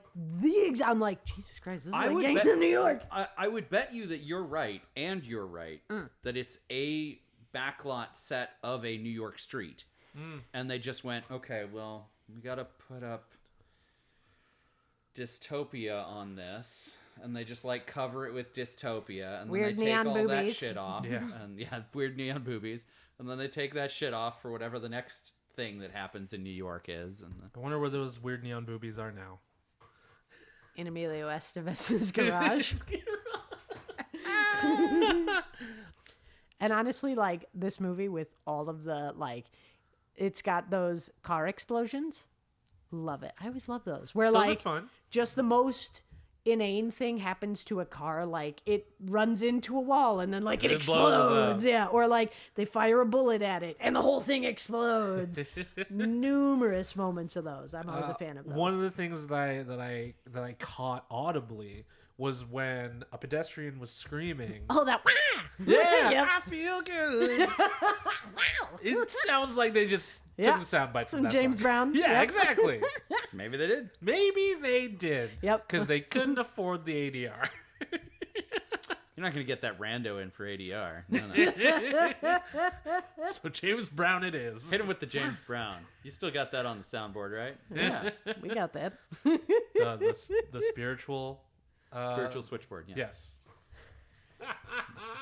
[SPEAKER 2] I'm like, Jesus Christ, this is like Gangs of New York.
[SPEAKER 3] I would bet you that you're right, and you're right, that it's a backlot set of a New York street. And they just went, okay, well, we got to put up dystopia on this. And they just like cover it with dystopia. And
[SPEAKER 2] Weird
[SPEAKER 3] then they take
[SPEAKER 2] neon
[SPEAKER 3] all that
[SPEAKER 2] boobies.
[SPEAKER 3] shit off.
[SPEAKER 1] Yeah.
[SPEAKER 3] And weird neon boobies. And then they take that shit off for whatever the next thing that happens in New York is. And
[SPEAKER 1] I wonder where those weird neon boobies are now.
[SPEAKER 2] In Emilio Estevez's garage. And honestly, like, this movie with all of the, like, it's got those car explosions. Love it. I always love those. Where,
[SPEAKER 1] Those
[SPEAKER 2] like,
[SPEAKER 1] are fun.
[SPEAKER 2] just the most inane thing happens to a car. Like, it runs into a wall and then, like, it
[SPEAKER 1] it blows up.
[SPEAKER 2] explodes. Yeah. Or, like, they fire a bullet at it and the whole thing explodes. Numerous moments of those. I'm always a fan of those.
[SPEAKER 1] One of the things that I caught audibly was when a pedestrian was screaming.
[SPEAKER 2] Oh, that. Wah!
[SPEAKER 1] Yeah,
[SPEAKER 2] Yep.
[SPEAKER 1] I feel good.
[SPEAKER 2] Wow.
[SPEAKER 1] It sounds like they just took
[SPEAKER 2] Yeah.
[SPEAKER 1] the sound bites
[SPEAKER 2] Some
[SPEAKER 1] from that
[SPEAKER 2] James
[SPEAKER 1] song.
[SPEAKER 2] Brown.
[SPEAKER 1] Yeah,
[SPEAKER 2] Yep.
[SPEAKER 1] exactly.
[SPEAKER 3] maybe they did.
[SPEAKER 1] Maybe they did.
[SPEAKER 2] Yep.
[SPEAKER 1] Because they couldn't afford the ADR.
[SPEAKER 3] You're not going to get that rando in for ADR. No.
[SPEAKER 1] So James Brown it is.
[SPEAKER 3] Hit him with the James Brown. You still got that on the soundboard, right? Yeah.
[SPEAKER 2] We got that.
[SPEAKER 1] The spiritual.
[SPEAKER 3] Spiritual switchboard. Yeah.
[SPEAKER 1] Yes.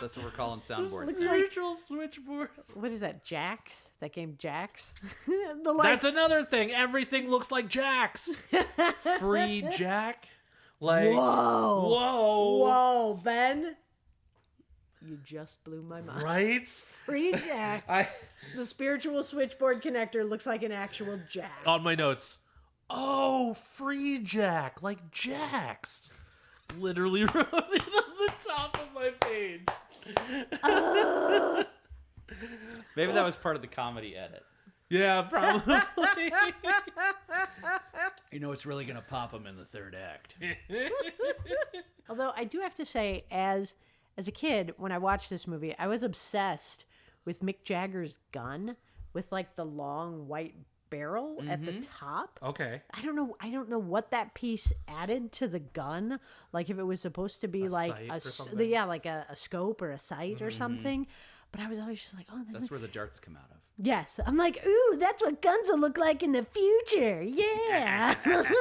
[SPEAKER 3] That's what we're calling soundboards.
[SPEAKER 2] Looks like,
[SPEAKER 1] Spiritual switchboard.
[SPEAKER 2] what is that, Jax? That game Jax? The, like,
[SPEAKER 1] That's another thing. Everything looks like Jack's. Free Jack. Like,
[SPEAKER 2] whoa.
[SPEAKER 1] whoa.
[SPEAKER 2] Whoa, Ben. You just blew my mind.
[SPEAKER 1] Right?
[SPEAKER 2] Freejack. The spiritual switchboard connector looks like an actual jack.
[SPEAKER 1] On my notes. Oh, Free Jack. Like Jack's. Literally wrote it on the top of my page.
[SPEAKER 3] Maybe that was part of the comedy edit.
[SPEAKER 1] Yeah, probably.
[SPEAKER 3] You know, it's really going to pop him in the third act.
[SPEAKER 2] Although I do have to say, as a kid, when I watched this movie, I was obsessed with Mick Jagger's gun with like the long white barrel at the top.
[SPEAKER 1] Okay.
[SPEAKER 2] I don't know what that piece added to the gun. Like if it was supposed to be like
[SPEAKER 1] sight or something?
[SPEAKER 2] like a scope or a sight or something. But I was always just like, oh,
[SPEAKER 3] That's where the darts come out of.
[SPEAKER 2] yes. I'm like, ooh, that's what guns will look like in the future. Yeah.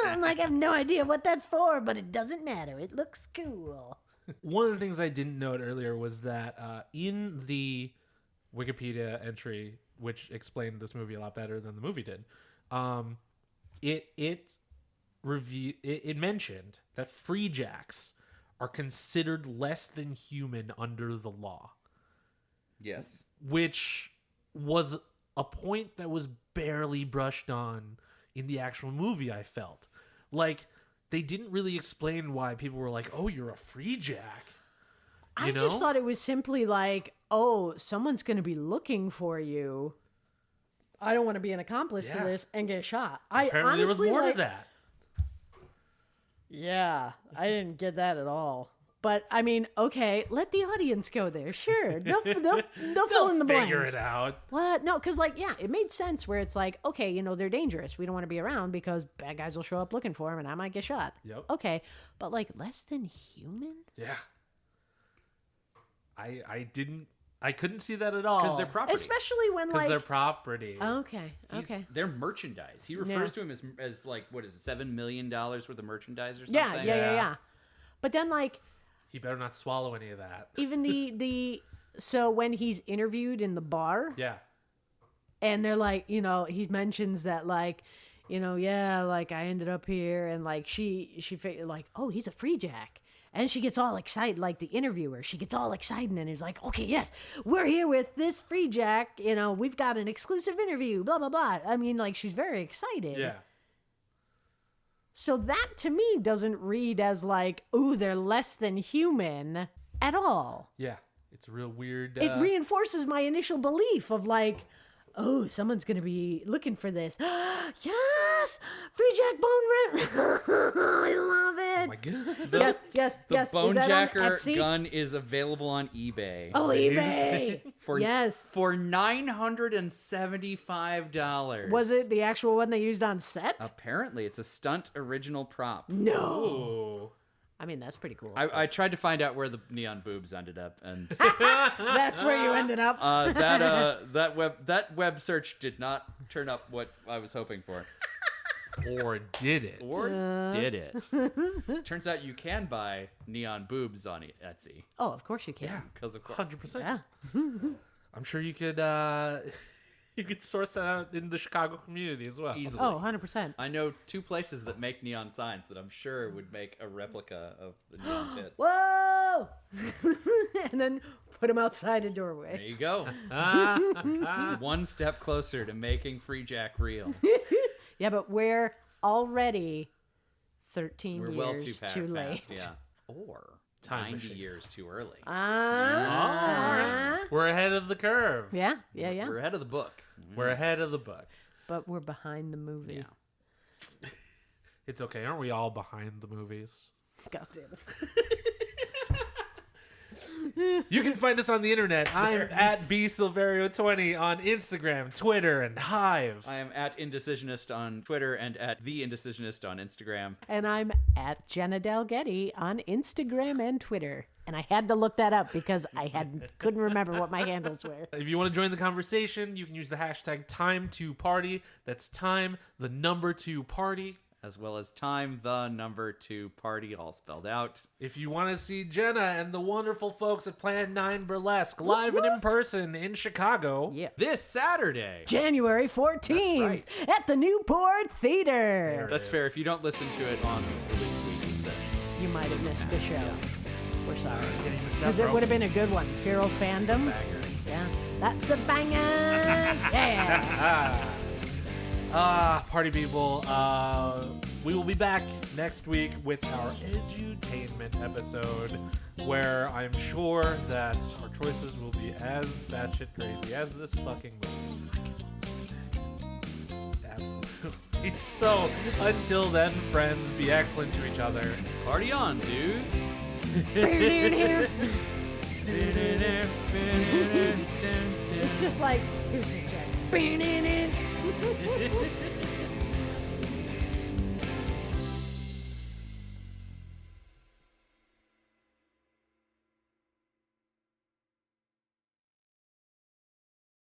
[SPEAKER 2] I'm like, I have no idea what that's for, but it doesn't matter. It looks cool.
[SPEAKER 1] One of the things I didn't note earlier was that in the Wikipedia entry, which explained this movie a lot better than the movie did, it mentioned that Freejacks are considered less than human under the law,
[SPEAKER 3] Yes.
[SPEAKER 1] which was a point that was barely brushed on in the actual movie. I felt like they didn't really explain why people were like, "Oh, you're a Freejack."
[SPEAKER 2] I just thought it was simply like, oh, someone's going to be looking for you. I don't want to be an accomplice to
[SPEAKER 1] Yeah.
[SPEAKER 2] this and get shot.
[SPEAKER 1] Apparently, there was
[SPEAKER 2] honestly,
[SPEAKER 1] more
[SPEAKER 2] like,
[SPEAKER 1] to that.
[SPEAKER 2] Yeah, I didn't get that at all. But I mean, okay, let the audience go there. Sure, they'll fill in the blanks.
[SPEAKER 1] Figure it out.
[SPEAKER 2] What? No, because like, yeah, it made sense where it's like, okay, you know, they're dangerous. We don't want to be around because bad guys will show up looking for them, and I might get shot.
[SPEAKER 1] Yep.
[SPEAKER 2] Okay, but like less than human.
[SPEAKER 1] Yeah. I couldn't see that at all.
[SPEAKER 3] Because they're property.
[SPEAKER 2] Especially when
[SPEAKER 1] Because
[SPEAKER 2] like
[SPEAKER 1] they're property.
[SPEAKER 2] okay,
[SPEAKER 3] He's-
[SPEAKER 2] okay.
[SPEAKER 3] They're merchandise. He refers to him as like, what is it, $7 million worth of merchandise or something?
[SPEAKER 2] Yeah. But then like
[SPEAKER 1] He better not swallow any of that.
[SPEAKER 2] even the so when he's interviewed in the bar
[SPEAKER 1] Yeah.
[SPEAKER 2] and they're like, you know, he mentions that like, you know, yeah, like I ended up here and like she like, oh, he's a Freejack. And she gets all excited, like the interviewer. She gets all excited and is like, okay, yes, we're here with this Freejack. You know, we've got an exclusive interview, blah, blah, blah. I mean, like, she's very excited.
[SPEAKER 1] Yeah.
[SPEAKER 2] So that, to me, doesn't read as like, ooh, they're less than human at all.
[SPEAKER 1] Yeah. It's real weird.
[SPEAKER 2] It reinforces my initial belief of like, oh, someone's going to be looking for this. Yes! Freejack Bone I love it.
[SPEAKER 1] Oh my God.
[SPEAKER 2] Yes.
[SPEAKER 3] The
[SPEAKER 2] Is that on
[SPEAKER 3] Bonejacker
[SPEAKER 2] Etsy?
[SPEAKER 3] gun is available on eBay.
[SPEAKER 2] Oh, eBay.
[SPEAKER 3] For,
[SPEAKER 2] Yes.
[SPEAKER 3] For $975.
[SPEAKER 2] Was it the actual one they used on set?
[SPEAKER 3] Apparently, it's a stunt original prop.
[SPEAKER 2] No.
[SPEAKER 1] Oh.
[SPEAKER 2] I mean, that's pretty cool.
[SPEAKER 3] I tried to find out where the neon boobs ended up, and
[SPEAKER 2] That's where you ended up.
[SPEAKER 3] that web search did not turn up what I was hoping for.
[SPEAKER 1] Or did it?
[SPEAKER 3] Or did it? Turns out you can buy neon boobs on Etsy.
[SPEAKER 2] Oh, of course you can.
[SPEAKER 3] Because of course.
[SPEAKER 1] 100%.
[SPEAKER 2] Yeah.
[SPEAKER 1] I'm sure you could you could source that out in the Chicago community as well.
[SPEAKER 3] Easily.
[SPEAKER 2] Oh, 100%.
[SPEAKER 3] I know 2 places that make neon signs that I'm sure would make a replica of the neon tits.
[SPEAKER 2] Whoa! And then put them outside a
[SPEAKER 3] There
[SPEAKER 2] doorway.
[SPEAKER 3] you go. Just one step closer to making Freejack real.
[SPEAKER 2] Yeah, but we're already 13
[SPEAKER 3] We're
[SPEAKER 2] years
[SPEAKER 3] well too
[SPEAKER 2] late.
[SPEAKER 3] past, yeah. Or
[SPEAKER 1] Time
[SPEAKER 3] 90
[SPEAKER 1] machine.
[SPEAKER 3] years too early.
[SPEAKER 1] We're ahead of the curve.
[SPEAKER 2] Yeah.
[SPEAKER 3] We're ahead of the book.
[SPEAKER 1] We're ahead of the book.
[SPEAKER 2] But we're behind the movie.
[SPEAKER 3] Yeah.
[SPEAKER 1] It's okay. Aren't we all behind the movies?
[SPEAKER 2] God damn it.
[SPEAKER 1] You can find us on the internet. I'm at bsilverio20 on Instagram, Twitter, and Hive.
[SPEAKER 3] I am at Indecisionist on Twitter and at The Indecisionist on Instagram.
[SPEAKER 2] And I'm at Jenna Dalgety on Instagram and Twitter. And I had to look that up because couldn't remember what my handles were.
[SPEAKER 1] If you want to join the conversation, you can use the hashtag #time2party. That's time, the number 2 party.
[SPEAKER 3] As well as time, the number 2 party, all spelled out.
[SPEAKER 1] If you want to see Jenna and the wonderful folks at Plan 9 Burlesque live and in person in Chicago,
[SPEAKER 2] Yeah.
[SPEAKER 3] This Saturday.
[SPEAKER 2] January 14th
[SPEAKER 3] right.
[SPEAKER 2] at the Newport Theater.
[SPEAKER 3] That's fair. If you don't listen to it on release week, then
[SPEAKER 2] You might have missed the show. We're sorry.
[SPEAKER 1] yeah, you missed that,
[SPEAKER 2] Because it
[SPEAKER 1] bro.
[SPEAKER 2] would have been a good one. Feral Fandom.
[SPEAKER 3] banger.
[SPEAKER 2] Yeah. That's a banger. Yeah.
[SPEAKER 1] Party people, we will be back next week with our edutainment episode, where I'm sure that our choices will be as batshit crazy as this fucking movie. Absolutely. So, until then, friends, be excellent to each other.
[SPEAKER 3] Party on, dudes.
[SPEAKER 2] It's just like, here's the check.